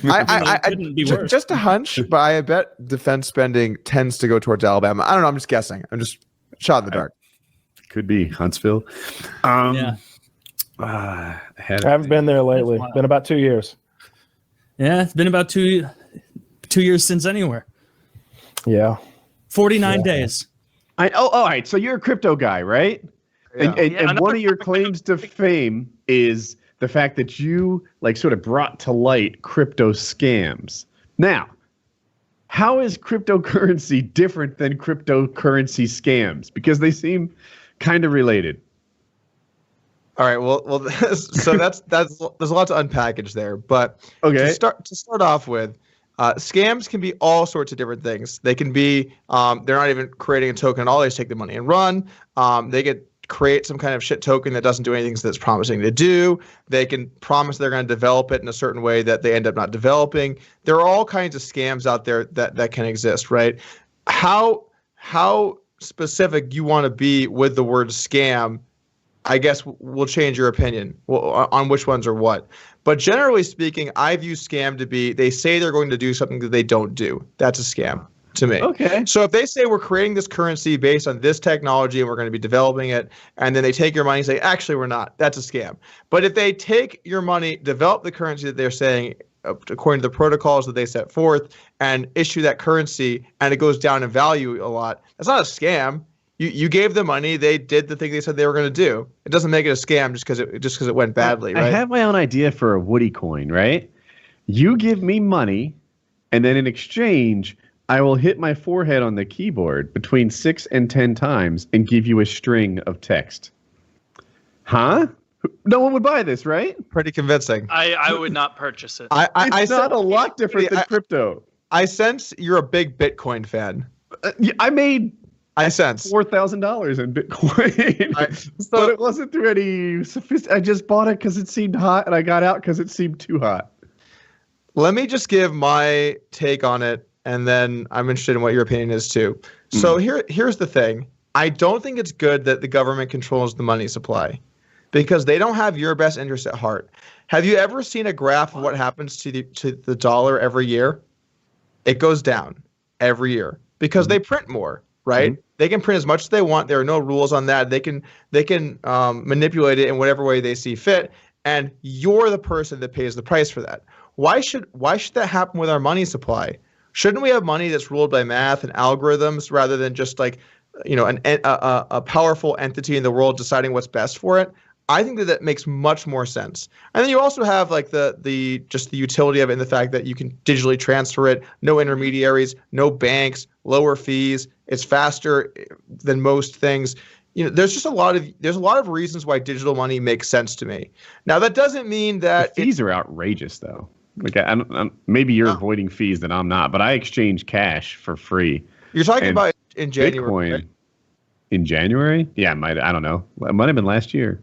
[SPEAKER 1] I
[SPEAKER 4] couldn't be worse.
[SPEAKER 1] just a hunch, but I bet defense spending tends to go towards Alabama. I don't know. I'm just guessing. I'm just shot in the dark.
[SPEAKER 3] Could be Huntsville.
[SPEAKER 4] Yeah.
[SPEAKER 2] I haven't been there lately. Been about 2 years.
[SPEAKER 4] Yeah, it's been about 2 years since anywhere.
[SPEAKER 2] Yeah.
[SPEAKER 4] 49 days.
[SPEAKER 3] All right. So you're a crypto guy, right?
[SPEAKER 1] Yeah.
[SPEAKER 3] And one of your claims to fame is the fact that you like sort of brought to light crypto scams. Now, how is cryptocurrency different than cryptocurrency scams? Because they seem kind of related.
[SPEAKER 1] All right. Well. So that's there's a lot to unpackage there, but
[SPEAKER 3] Okay.
[SPEAKER 1] to start off with, scams can be all sorts of different things. They can be they're not even creating a token at all. They just take the money and run. They get create some kind of shit token that doesn't do anything that's promising to do. They can promise they're going to develop it in a certain way that they end up not developing. There are all kinds of scams out there that can exist, right? How specific you want to be with the word scam, I guess will change your opinion on which ones are what. But generally speaking, I view scam to be they say they're going to do something that they don't do. That's a scam to me.
[SPEAKER 3] Okay.
[SPEAKER 1] So if they say we're creating this currency based on this technology and we're going to be developing it, and then they take your money and say, actually, we're not, that's a scam. But if they take your money, develop the currency that they're saying, according to the protocols that they set forth, and issue that currency, and it goes down in value a lot, that's not a scam. You gave the money, they did the thing they said they were going to do. It doesn't make it a scam just because it went badly, right?
[SPEAKER 3] I have my own idea for a Woody coin, right? You give me money, and then in exchange, I will hit my forehead on the keyboard between 6 and 10 times and give you a string of text. Huh? No one would buy this, right?
[SPEAKER 1] Pretty convincing.
[SPEAKER 5] I would not purchase it.
[SPEAKER 3] It's not a lot different than crypto.
[SPEAKER 1] I sense you're a big Bitcoin fan.
[SPEAKER 3] I made
[SPEAKER 1] I sense
[SPEAKER 3] $4,000 in Bitcoin, but it wasn't through any I just bought it because it seemed hot, and I got out because it seemed too hot.
[SPEAKER 1] Let me just give my take on it, and then I'm interested in what your opinion is too. So here's the thing. I don't think it's good that the government controls the money supply because they don't have your best interest at heart. Have you ever seen a graph of what happens to the dollar every year? It goes down every year because they print more, right? They can print as much as they want. There are no rules on that. They can manipulate it in whatever way they see fit, and you're the person that pays the price for that. Why should that happen with our money supply? Shouldn't we have money that's ruled by math and algorithms rather than just like, a powerful entity in the world deciding what's best for it? I think that makes much more sense. And then you also have like the utility of it and the fact that you can digitally transfer it, no intermediaries, no banks, lower fees. It's faster than most things. There's a lot of reasons why digital money makes sense to me. Now that doesn't mean that
[SPEAKER 3] the fees are outrageous though. Like maybe you're avoiding fees that I'm not, but I exchange cash for free.
[SPEAKER 1] You're talking about in January.
[SPEAKER 3] Bitcoin
[SPEAKER 1] right?
[SPEAKER 3] In January? Yeah, I don't know. It might have been last year.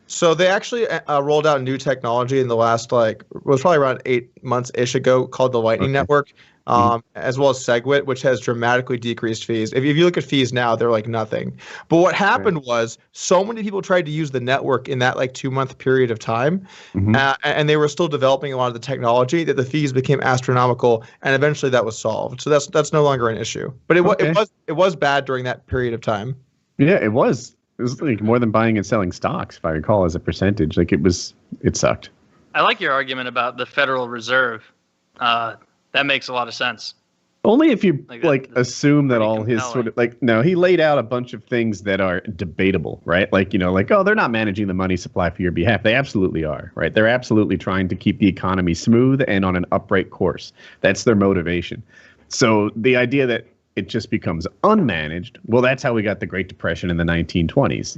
[SPEAKER 1] So they actually rolled out new technology in the last it was probably around 8 months-ish ago called the Lightning Network, as well as SegWit, which has dramatically decreased fees. If you look at fees now, they're like nothing. But what happened was so many people tried to use the network in that 2-month period of time, and they were still developing a lot of the technology that the fees became astronomical, and eventually that was solved. So that's no longer an issue. But it was bad during that period of time.
[SPEAKER 3] Yeah, it was. It was like more than buying and selling stocks, if I recall, as a percentage. Like it sucked.
[SPEAKER 5] I like your argument about the Federal Reserve. That makes a lot of sense.
[SPEAKER 3] Only if you assume that all his
[SPEAKER 5] compelling.
[SPEAKER 3] he laid out a bunch of things that are debatable, right? They're not managing the money supply for your behalf. They absolutely are, right? They're absolutely trying to keep the economy smooth and on an upright course. That's their motivation. So the idea that it just becomes unmanaged. Well, that's how we got the Great Depression in the 1920s.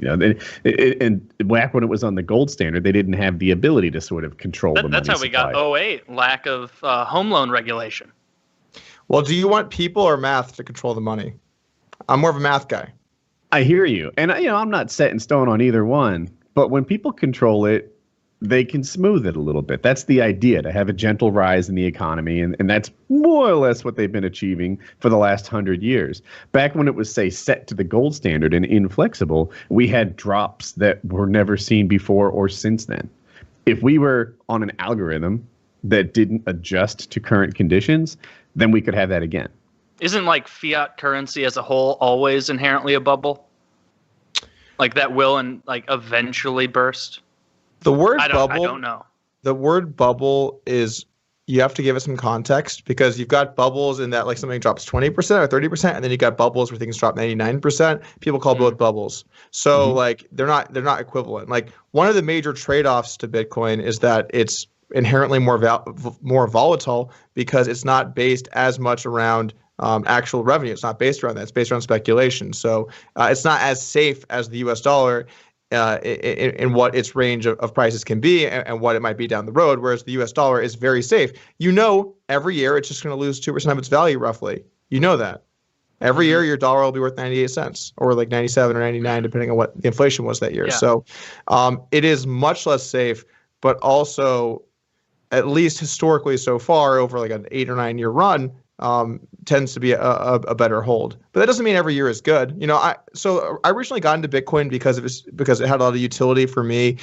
[SPEAKER 3] And back when it was on the gold standard, they didn't have the ability to sort of control the money
[SPEAKER 5] That's how we got 2008, lack of home loan regulation.
[SPEAKER 1] Well, do you want people or math to control the money? I'm more of a math guy.
[SPEAKER 3] I hear you. And I'm not set in stone on either one. But when people control it, they can smooth it a little bit. That's the idea, to have a gentle rise in the economy. And that's more or less what they've been achieving for the last 100 years. Back when it was, say, set to the gold standard and inflexible, we had drops that were never seen before or since then. if we were on an algorithm that didn't adjust to current conditions, then we could have that again.
[SPEAKER 5] Isn't like fiat currency as a whole always inherently a bubble? Like that will and like eventually burst?
[SPEAKER 1] The word
[SPEAKER 5] I
[SPEAKER 1] bubble.
[SPEAKER 5] don't know.
[SPEAKER 1] The word bubble is, you have to give it some context, because you've got bubbles in that like something drops 20% or 30%, and then you got bubbles where things drop 99%. People call both bubbles. So like they're not equivalent. Like one of the major trade-offs to Bitcoin is that it's inherently more volatile, because it's not based as much around actual revenue. It's not based around that. It's based around speculation. So it's not as safe as the US dollar in what its range of prices can be, and what it might be down the road, whereas the US dollar is very safe. Every year it's just going to lose 2% of its value roughly. You know that. Every year your dollar will be worth 98 cents or like 97 or 99, depending on what the inflation was that year.
[SPEAKER 5] Yeah.
[SPEAKER 1] So it is much less safe, but also, at least historically so far, over like an 8 or 9 year run, tends to be a better hold. But that doesn't mean every year is good. I originally got into Bitcoin because it had a lot of utility for me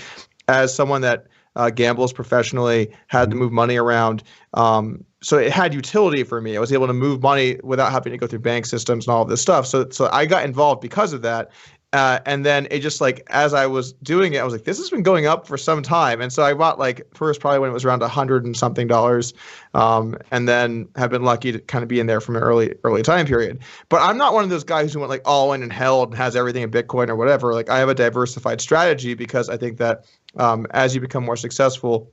[SPEAKER 1] as someone that gambles professionally, had to move money around. So it had utility for me. I was able to move money without having to go through bank systems and all of this stuff. So I got involved because of that. And then it just like, as I was doing it, I was like, this has been going up for some time. And so I bought like first probably when it was around $100 and something, and then have been lucky to kind of be in there from an early time period. But I'm not one of those guys who went like all in and held and has everything in Bitcoin or whatever. Like I have a diversified strategy, because I think that as you become more successful,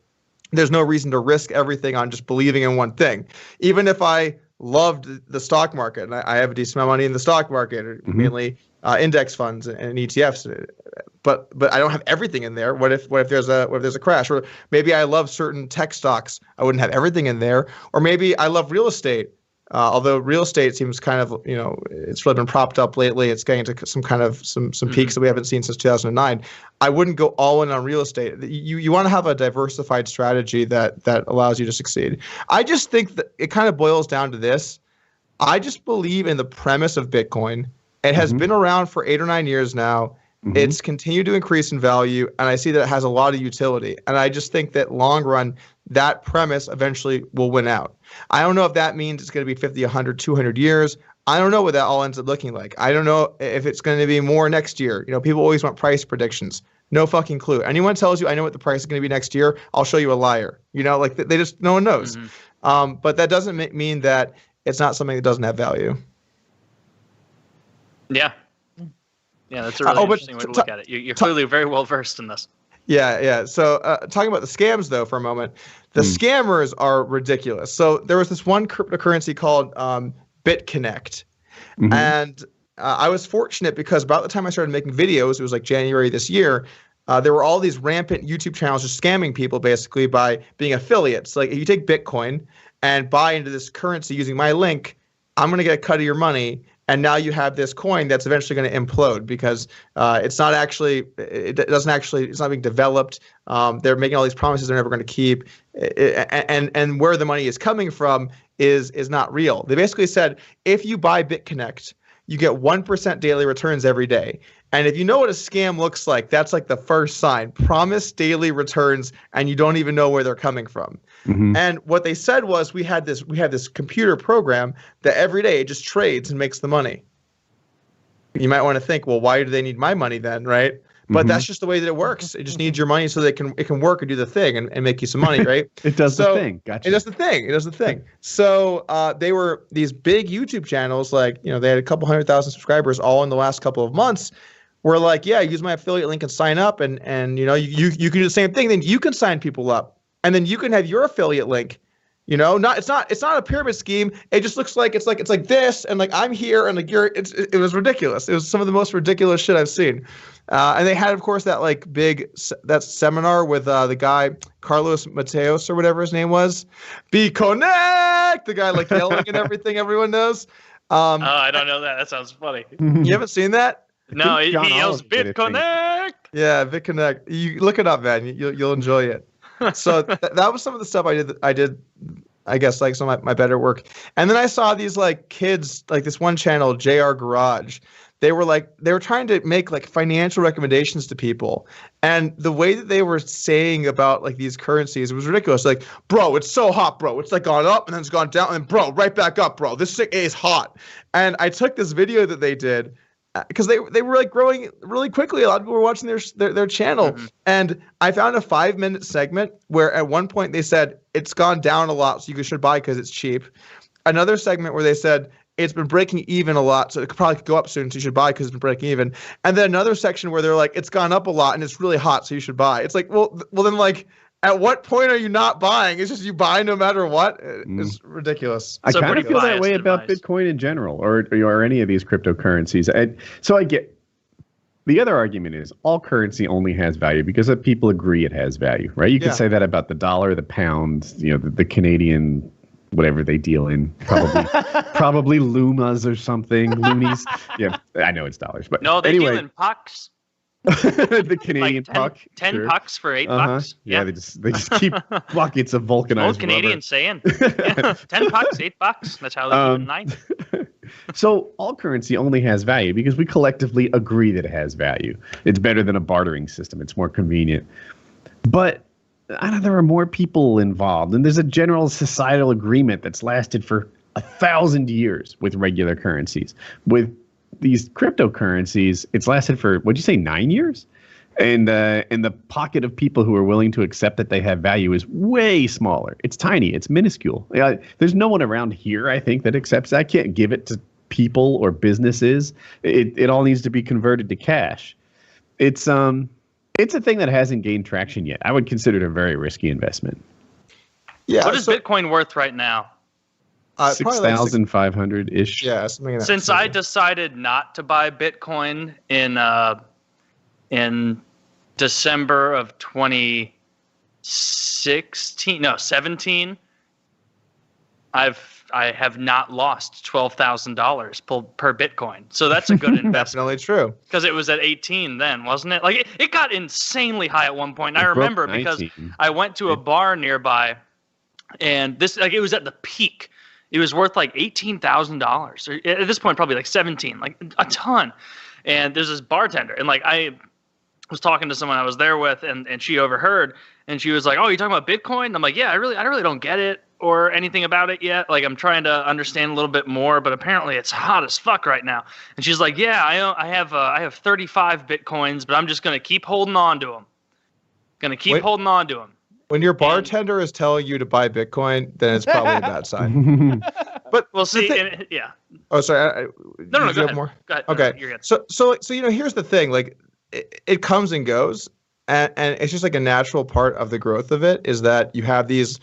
[SPEAKER 1] there's no reason to risk everything on just believing in one thing. Even if I loved the stock market, and I have a decent amount of money in the stock market, mainly index funds and ETFs, but I don't have everything in there. What if there's a crash? Or maybe I love certain tech stocks, I wouldn't have everything in there. Or maybe I love real estate, although real estate seems kind of, it's really been propped up lately. It's getting to some peaks that we haven't seen since 2009. I wouldn't go all in on real estate. You want to have a diversified strategy that allows you to succeed. I just think that it kind of boils down to this. I just believe in the premise of Bitcoin. It has been around for 8 or 9 years now. It's continued to increase in value, and I see that it has a lot of utility. And I just think that long run, that premise eventually will win out. I don't know if that means it's going to be 50, 100, 200 years. I don't know what that all ends up looking like. I don't know if it's going to be more next year. People always want price predictions. No fucking clue. Anyone tells you I know what the price is going to be next year, I'll show you a liar. Like they just, no one knows. But that doesn't mean that it's not something that doesn't have value.
[SPEAKER 5] Yeah, that's a really interesting way to look at it. You're clearly very well versed in this.
[SPEAKER 1] Yeah. So talking about the scams, though, for a moment, the scammers are ridiculous. So there was this one cryptocurrency called BitConnect, and I was fortunate because about the time I started making videos, it was like January this year, there were all these rampant YouTube channels just scamming people basically by being affiliates. Like if you take Bitcoin and buy into this currency using my link, I'm going to get a cut of your money. And now you have this coin that's eventually going to implode because it's not being developed. They're making all these promises they're never going to keep, and where the money is coming from is not real. They basically said if you buy BitConnect, you get 1% daily returns every day. And if you know what a scam looks like, that's like the first sign. Promise daily returns, and you don't even know where they're coming from. And what they said was we had this computer program that every day it just trades and makes the money. You might want to think, well, why do they need my money then, right? But that's just the way that it works. It just needs your money so that it can work and do the thing and make you some money, right?
[SPEAKER 3] It does the thing. Gotcha.
[SPEAKER 1] It does the thing. So they were these big YouTube channels, like they had a couple 100,000 subscribers all in the last couple of months. We're like, yeah, use my affiliate link and sign up, and you can do the same thing. Then you can sign people up. And then you can have your affiliate link, it's not a pyramid scheme. It just looks like it's like this, and like I'm here, and like it was ridiculous. It was some of the most ridiculous shit I've seen. And they had, of course, that like that seminar with the guy Carlos Mateos or whatever his name was, BitConnect, the guy like yelling and everything everyone knows.
[SPEAKER 5] I don't know that. That sounds funny.
[SPEAKER 1] You haven't seen that?
[SPEAKER 5] No, he yells BitConnect.
[SPEAKER 1] Yeah, BitConnect. You look it up, man. You'll enjoy it. So that was some of the stuff I did, I guess, like some of my better work. And then I saw these like kids, like this one channel, JR Garage. they were trying to make like financial recommendations to people, and the way that they were saying about like these currencies, it was ridiculous. Like, bro, it's so hot, bro. It's like gone up and then it's gone down, and bro, right back up, bro. This thing is hot. And I took this video that they did because they were like growing really quickly. A lot of people were watching their channel, and I found a 5-minute segment where at one point they said it's gone down a lot, so you should buy because it's cheap. Another segment where they said it's been breaking even a lot, so it could probably go up soon, so you should buy because it's been breaking even. And then another section where they're like, it's gone up a lot and it's really hot, so you should buy. It's like, well, then like, at what point are you not buying? It's just you buy no matter what. It's ridiculous.
[SPEAKER 3] I
[SPEAKER 5] So
[SPEAKER 3] kind of
[SPEAKER 5] pretty
[SPEAKER 3] feel that
[SPEAKER 5] biased
[SPEAKER 3] way about
[SPEAKER 5] advice.
[SPEAKER 3] Bitcoin in general, or any of these cryptocurrencies. And so I get the other argument is all currency only has value because people agree it has value, right? You can
[SPEAKER 1] Yeah.
[SPEAKER 3] say that about the dollar, the pound, the Canadian, whatever they deal in, probably lumas or something, loonies. Yeah, I know it's dollars, but
[SPEAKER 5] No, they
[SPEAKER 3] anyway,
[SPEAKER 5] deal in pucks.
[SPEAKER 3] the Canadian
[SPEAKER 5] Like
[SPEAKER 3] puck,
[SPEAKER 5] 10
[SPEAKER 3] sure.
[SPEAKER 5] pucks for $8.
[SPEAKER 3] Yeah, they just keep buckets of vulcanized
[SPEAKER 5] Old Canadian saying. 10 pucks, $8. That's how they do it in 9.
[SPEAKER 3] So all currency only has value because we collectively agree that it has value. It's better than a bartering system. It's more convenient. But there are more people involved, and there's a general societal agreement that's lasted for 1,000 years with regular currencies. With these cryptocurrencies, it's lasted for, what'd you say, 9 years? And the pocket of people who are willing to accept that they have value is way smaller. It's tiny. It's minuscule. There's no one around here, I think, that accepts that. I can't give it to people or businesses. It all needs to be converted to cash. It's a thing that hasn't gained traction yet. I would consider it a very risky investment.
[SPEAKER 1] Yeah.
[SPEAKER 5] What is Bitcoin worth right now?
[SPEAKER 1] Probably like
[SPEAKER 3] 6,500 ish.
[SPEAKER 1] Yeah, something in that
[SPEAKER 5] Since I
[SPEAKER 1] vicinity.
[SPEAKER 5] decided not to buy Bitcoin in December of 17, I have not lost $12,000 per Bitcoin. So that's a good investment
[SPEAKER 1] Definitely true.
[SPEAKER 5] because it was at 18 then, wasn't it? Like it got insanely high at one point. And I remember because
[SPEAKER 3] 19.
[SPEAKER 5] I went to a bar nearby, and it was at the peak. It was worth like $18,000, or at this point probably like 17, like a ton. And there's this bartender, and like I was talking to someone I was there with, and she overheard, and she was like, "Oh, you talking about Bitcoin?" And I'm like, "Yeah, I really don't get it or anything about it yet. Like I'm trying to understand a little bit more, but apparently it's hot as fuck right now." And she's like, "Yeah, I have 35 Bitcoins, but I'm just gonna keep holding on to them. Holding on to them."
[SPEAKER 1] When your bartender is telling you to buy Bitcoin, then it's probably a bad sign. But
[SPEAKER 5] We'll see.
[SPEAKER 1] thing-
[SPEAKER 5] Yeah.
[SPEAKER 1] Oh, sorry.
[SPEAKER 5] No,
[SPEAKER 1] you
[SPEAKER 5] go
[SPEAKER 1] have
[SPEAKER 5] ahead.
[SPEAKER 1] more?
[SPEAKER 5] Go ahead.
[SPEAKER 1] Okay.
[SPEAKER 5] No, you're good.
[SPEAKER 1] So here's the thing. Like, it comes and goes, and it's just like a natural part of the growth of it is that you have these,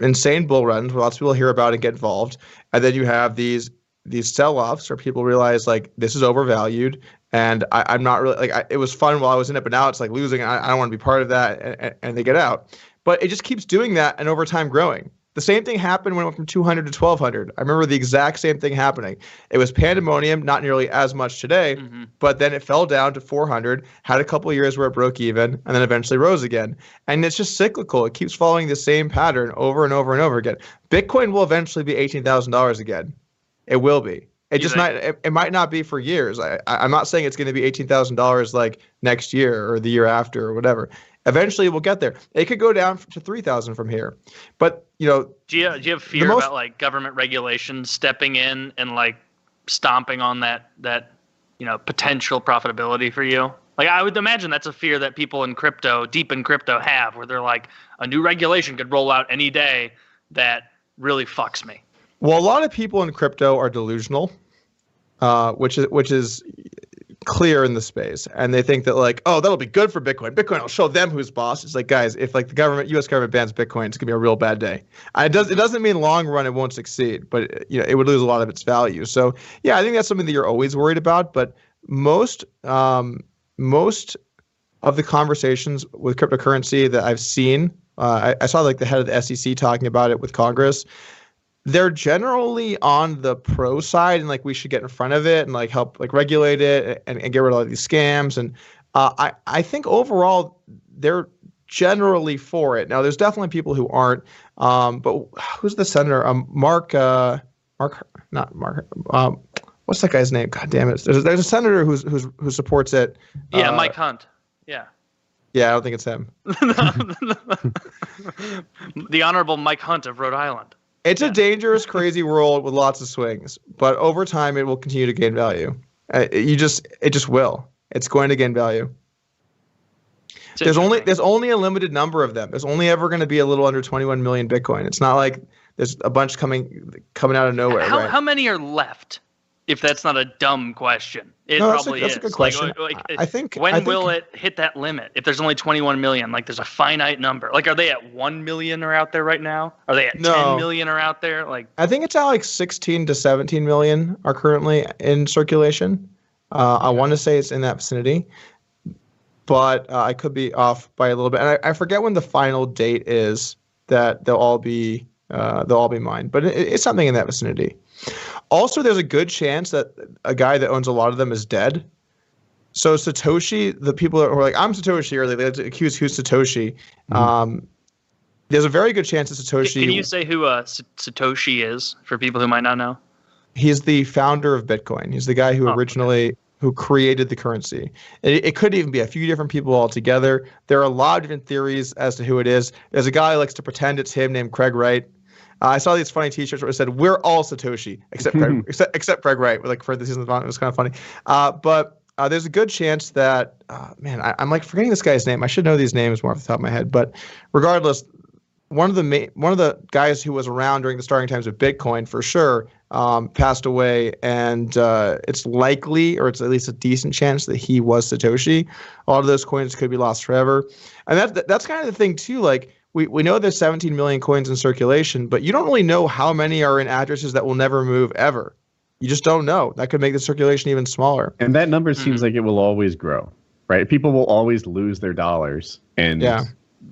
[SPEAKER 1] insane bull runs where lots of people hear about and get involved, and then you have these sell-offs where people realize like this is overvalued, and I'm not really like it was fun while I was in it, but now it's like losing. I don't want to be part of that, and they get out. But it just keeps doing that, and over time growing. The same thing happened when it went from 200 to 1,200. I remember the exact same thing happening. It was pandemonium, not nearly as much today, but then it fell down to 400, had a couple of years where it broke even, and then eventually rose again. And it's just cyclical. It keeps following the same pattern over and over and over again. Bitcoin will eventually be $18,000 again. It will be. It might not be for years. I'm not saying it's going to be $18,000 like next year or the year after or whatever. Eventually, we'll get there. It could go down to 3,000 from here, but
[SPEAKER 5] Do you have fear about like government regulations stepping in and like stomping on that potential profitability for you? Like I would imagine that's a fear that people deep in crypto have, where they're like, a new regulation could roll out any day that really fucks me.
[SPEAKER 1] Well, a lot of people in crypto are delusional, which is clear in the space, and they think that like, oh, that'll be good for Bitcoin. Bitcoin will show them who's boss. It's like, guys, if like the U.S. government bans Bitcoin, it's gonna be a real bad day. It doesn't mean long run it won't succeed, but it would lose a lot of its value. So yeah, I think that's something that you're always worried about. But most of the conversations with cryptocurrency that I've seen, I saw like the head of the SEC talking about it with Congress. They're generally on the pro side, and like we should get in front of it and like help like regulate it and get rid of all these scams. And I think overall they're generally for it. Now there's definitely people who aren't. But who's the senator? What's what's that guy's name? God damn it! There's a senator who supports it.
[SPEAKER 5] Yeah, Mike Hunt. Yeah.
[SPEAKER 1] Yeah, I don't think it's him.
[SPEAKER 5] The Honorable Mike Hunt of Rhode Island.
[SPEAKER 1] It's a dangerous, crazy world with lots of swings, but over time it will continue to gain value. It just will. It's going to gain value. There's only a limited number of them. There's only ever going to be a little under 21 million Bitcoin. It's not like there's a bunch coming out of nowhere.
[SPEAKER 5] How many are left? If that's not a dumb question, that's a good
[SPEAKER 1] question. I think
[SPEAKER 5] will it hit that limit? If there's only 21 million, like there's a finite number. Like, are they at 1 million or out there right now? Are they at 10 million or out there? Like,
[SPEAKER 1] I think it's at like 16 to 17 million are currently in circulation. I want to say it's in that vicinity, but I could be off by a little bit. And I forget when the final date is that they'll all be mined, but it's something in that vicinity. Also, there's a good chance that a guy that owns a lot of them is dead. So Satoshi, the people who are like, I'm Satoshi, or they accuse who's Satoshi. There's a very good chance that Satoshi...
[SPEAKER 5] Can you say who Satoshi is for people who might not know?
[SPEAKER 1] He's the founder of Bitcoin. He's the guy who who created the currency. It could even be a few different people altogether. There are a lot of different theories as to who it is. There's a guy who likes to pretend it's him named Craig Wright. I saw these funny T-shirts where it said "We're all Satoshi except Craig, except Craig Wright," with like parentheses on the bottom. It was kind of funny. But there's a good chance that I'm like forgetting this guy's name. I should know these names more off the top of my head. But regardless, one of the guys who was around during the starting times of Bitcoin for sure passed away, and it's likely, or it's at least a decent chance, that he was Satoshi. A lot of those coins could be lost forever, and that's kind of the thing too. Like. We know there's 17 million coins in circulation, but you don't really know how many are in addresses that will never move ever. You just don't know. That could make the circulation even smaller.
[SPEAKER 3] And that number seems like it will always grow, right? People will always lose their dollars, and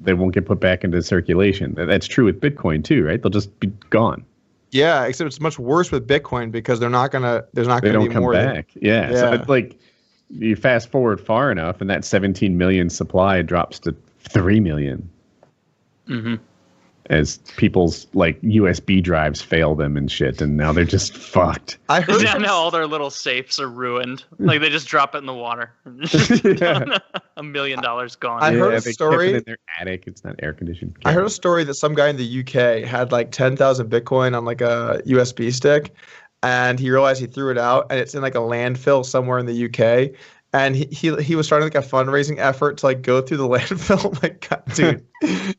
[SPEAKER 3] they won't get put back into circulation. That's true with Bitcoin too, right? They'll just be gone.
[SPEAKER 1] Yeah, except it's much worse with Bitcoin because there's not gonna be more. They don't come
[SPEAKER 3] back. So it's like you fast forward far enough, and that 17 million supply drops to 3 million.
[SPEAKER 5] Mm-hmm.
[SPEAKER 3] As people's like USB drives fail them and shit, and now they're just fucked.
[SPEAKER 5] I heard now all their little safes are ruined. Like they just drop it in the water. $1 million gone.
[SPEAKER 1] I heard a story
[SPEAKER 3] kept it in their attic. It's not air conditioned.
[SPEAKER 1] I heard a story that some guy in the UK had like 10,000 Bitcoin on like a USB stick, and he realized he threw it out, and it's in like a landfill somewhere in the UK. And he was starting like a fundraising effort to like go through the landfill. Like, God, dude,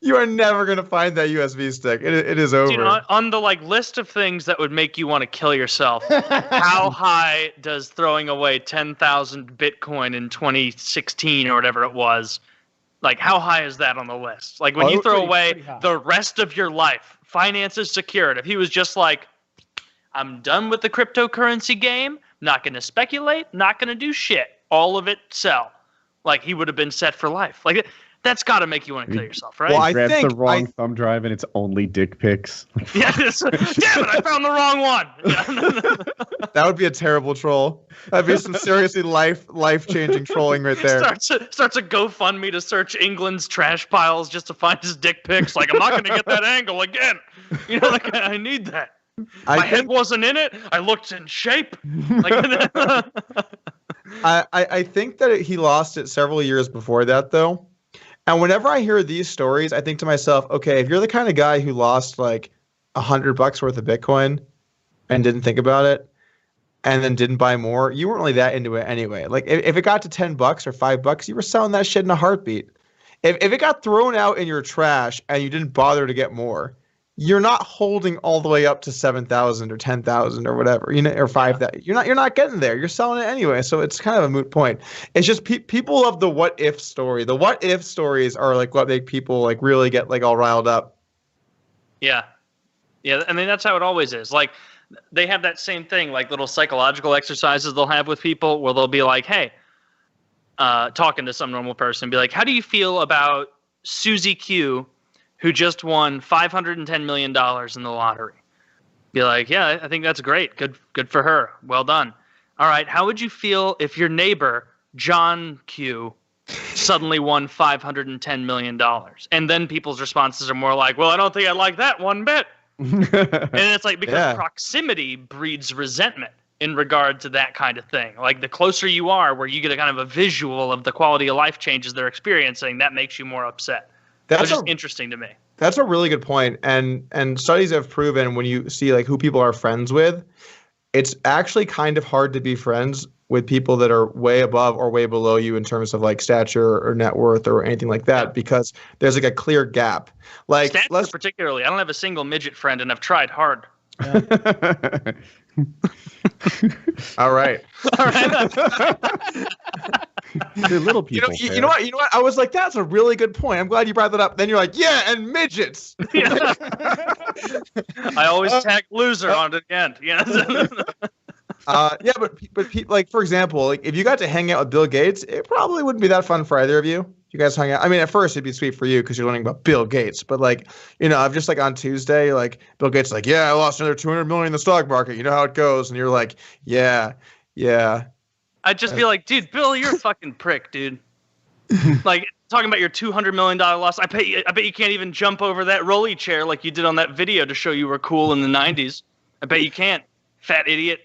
[SPEAKER 1] you are never gonna find that USB stick. It is over.
[SPEAKER 5] Dude, on the like list of things that would make you want to kill yourself, how high does throwing away 10,000 Bitcoin in 2016 or whatever it was? Like, how high is that on the list? Like when you throw away the rest of your life, finances secured. If he was just like, I'm done with the cryptocurrency game, not gonna speculate, not gonna do shit. All of it sell. Like he would have been set for life. Like that's got to make you want to kill yourself, right?
[SPEAKER 3] Well, I grabs the wrong thumb drive and it's only dick pics.
[SPEAKER 5] Yeah, damn it! I found the wrong one.
[SPEAKER 1] That would be a terrible troll. That'd be some seriously life-changing trolling right there.
[SPEAKER 5] Starts a GoFundMe to search England's trash piles just to find his dick pics. Like I'm not going to get that angle again. You know, like I need that. My head wasn't in it. I looked in shape. Like.
[SPEAKER 1] I think that he lost it several years before that, though. And whenever I hear these stories, I think to myself, okay, if you're the kind of guy who lost like $100 worth of Bitcoin and didn't think about it and then didn't buy more, you weren't really that into it anyway. Like if it got to $10 or $5, you were selling that shit in a heartbeat. If it got thrown out in your trash and you didn't bother to get more, you're not holding all the way up to 7,000 or 10,000 or whatever, you know, or 5,000. You're not getting there. You're selling it anyway. So it's kind of a moot point. It's just people love the what if story. The what if stories are like what make people like really get like all riled up.
[SPEAKER 5] Yeah. Yeah. I mean, that's how it always is. Like they have that same thing, like little psychological exercises they'll have with people where they'll be like, hey, talking to some normal person, be like, how do you feel about Susie Q, who just won $510 million in the lottery? Be like, yeah, I think that's great. Good for her. Well done. All right, how would you feel if your neighbor, John Q, suddenly won $510 million? And then people's responses are more like, well, I don't think I like that one bit. And it's like, because proximity breeds resentment. in regard to that kind of thing. Like the closer you are, where you get a kind of a visual of the quality of life changes they're experiencing, that makes you more upset. That's just interesting to me.
[SPEAKER 1] That's a really good point. And studies have proven when you see like who people are friends with, it's actually kind of hard to be friends with people that are way above or way below you in terms of like stature or net worth or anything like that, because there's like a clear gap. Like
[SPEAKER 5] stature particularly, I don't have a single midget friend, and I've tried hard.
[SPEAKER 1] All right.
[SPEAKER 5] All right.
[SPEAKER 3] They're little people.
[SPEAKER 1] You know what? I was like, that's a really good point. I'm glad you brought that up. Then you're like, yeah, and midgets.
[SPEAKER 5] Yeah. I always tag loser on the end. Yeah.
[SPEAKER 1] Yeah, but like for example, like if you got to hang out with Bill Gates, it probably wouldn't be that fun for either of you. You guys hung out. I mean, at first it'd be sweet for you because you're learning about Bill Gates. But like, I've just like on Tuesday, like Bill Gates, is like, yeah, I lost another 200 million in the stock market. You know how it goes, and you're like, yeah.
[SPEAKER 5] I'd just be like, dude, Bill, you're a fucking prick, dude. Like talking about your $200 million loss. I bet you can't even jump over that rolly chair like you did on that video to show you were cool in the 90s. I bet you can't, fat idiot.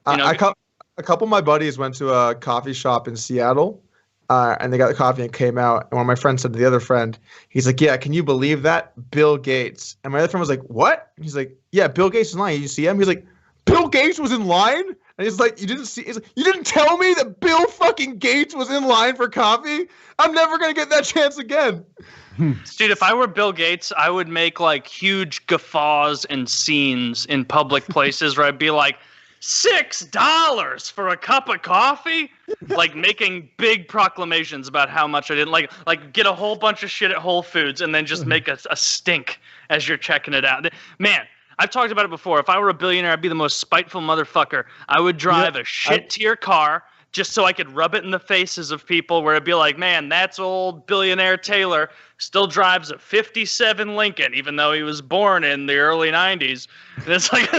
[SPEAKER 1] A couple of my buddies went to a coffee shop in Seattle, and they got the coffee and came out. And one of my friends said to the other friend, he's like, yeah, can you believe that? Bill Gates. And my other friend was like, what? And he's like, yeah, Bill Gates is in line. You see him? He's like, Bill Gates was in line? And he's like, you didn't see? He's like, you didn't tell me that Bill fucking Gates was in line for coffee? I'm never going to get that chance again.
[SPEAKER 5] Dude, if I were Bill Gates, I would make like huge guffaws and scenes in public places where I'd be like, $6 for a cup of coffee, like making big proclamations about how much I didn't like get a whole bunch of shit at Whole Foods and then just make a stink as you're checking it out. Man, I've talked about it before. If I were a billionaire, I'd be the most spiteful motherfucker. I would drive a shit tier car just so I could rub it in the faces of people where it'd be like, man, that's old billionaire Taylor still drives a 57 Lincoln, even though he was born in the early 90s. And it's like,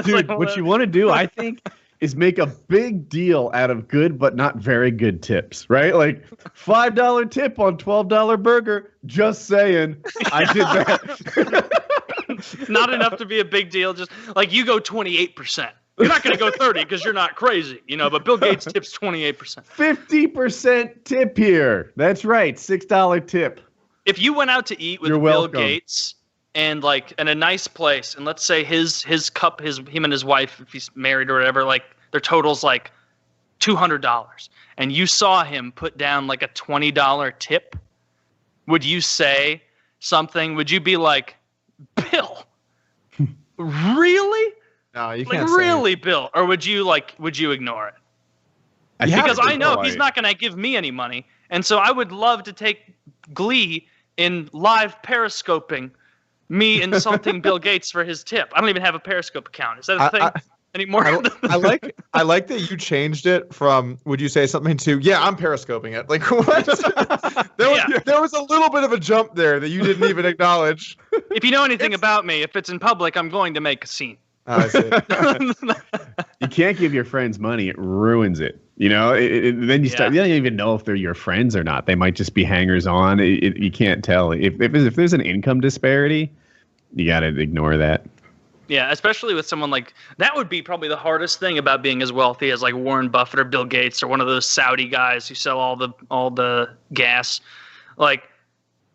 [SPEAKER 6] dude, what you want to do, I think, is make a big deal out of good but not very good tips, right? Like $5 tip on $12 burger. Just saying, I did that.
[SPEAKER 5] Not enough to be a big deal. Just like you go 28%. You're not going to go 30 because you're not crazy, but Bill Gates tips 28%.
[SPEAKER 6] 50% tip here. That's right, $6 tip.
[SPEAKER 5] If you went out to eat with Bill Gates and like in a nice place, and let's say him and his wife, if he's married or whatever, like their total's like $200, and you saw him put down like a $20 tip, would you say something? Would you be like, Bill, really?
[SPEAKER 1] No, you
[SPEAKER 5] like
[SPEAKER 1] can't.
[SPEAKER 5] Really, Bill? Or would you ignore it? Because I know he's not going to give me any money, and so I would love to take glee in live periscoping me insulting Bill Gates for his tip. I don't even have a Periscope account. Is that a thing anymore?
[SPEAKER 1] I like that you changed it from would you say something to I'm periscoping it. Like what? There was a little bit of a jump there that you didn't even acknowledge.
[SPEAKER 5] If you know anything about me, if it's in public, I'm going to make a scene.
[SPEAKER 1] I see.
[SPEAKER 6] You can't give your friends money; it ruins it. Then you start. You don't even know if they're your friends or not. They might just be hangers on. You can't tell. If there's an income disparity, you got to ignore that.
[SPEAKER 5] Yeah, especially with someone like that would be probably the hardest thing about being as wealthy as like Warren Buffett or Bill Gates or one of those Saudi guys who sell all the gas. Like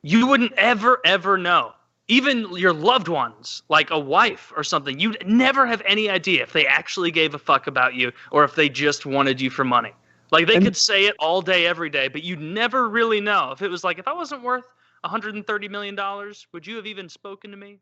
[SPEAKER 5] you wouldn't ever know. Even your loved ones, like a wife or something, you'd never have any idea if they actually gave a fuck about you or if they just wanted you for money. Like they could say it all day, every day, but you'd never really know. If it was like, if I wasn't worth $130 million, would you have even spoken to me?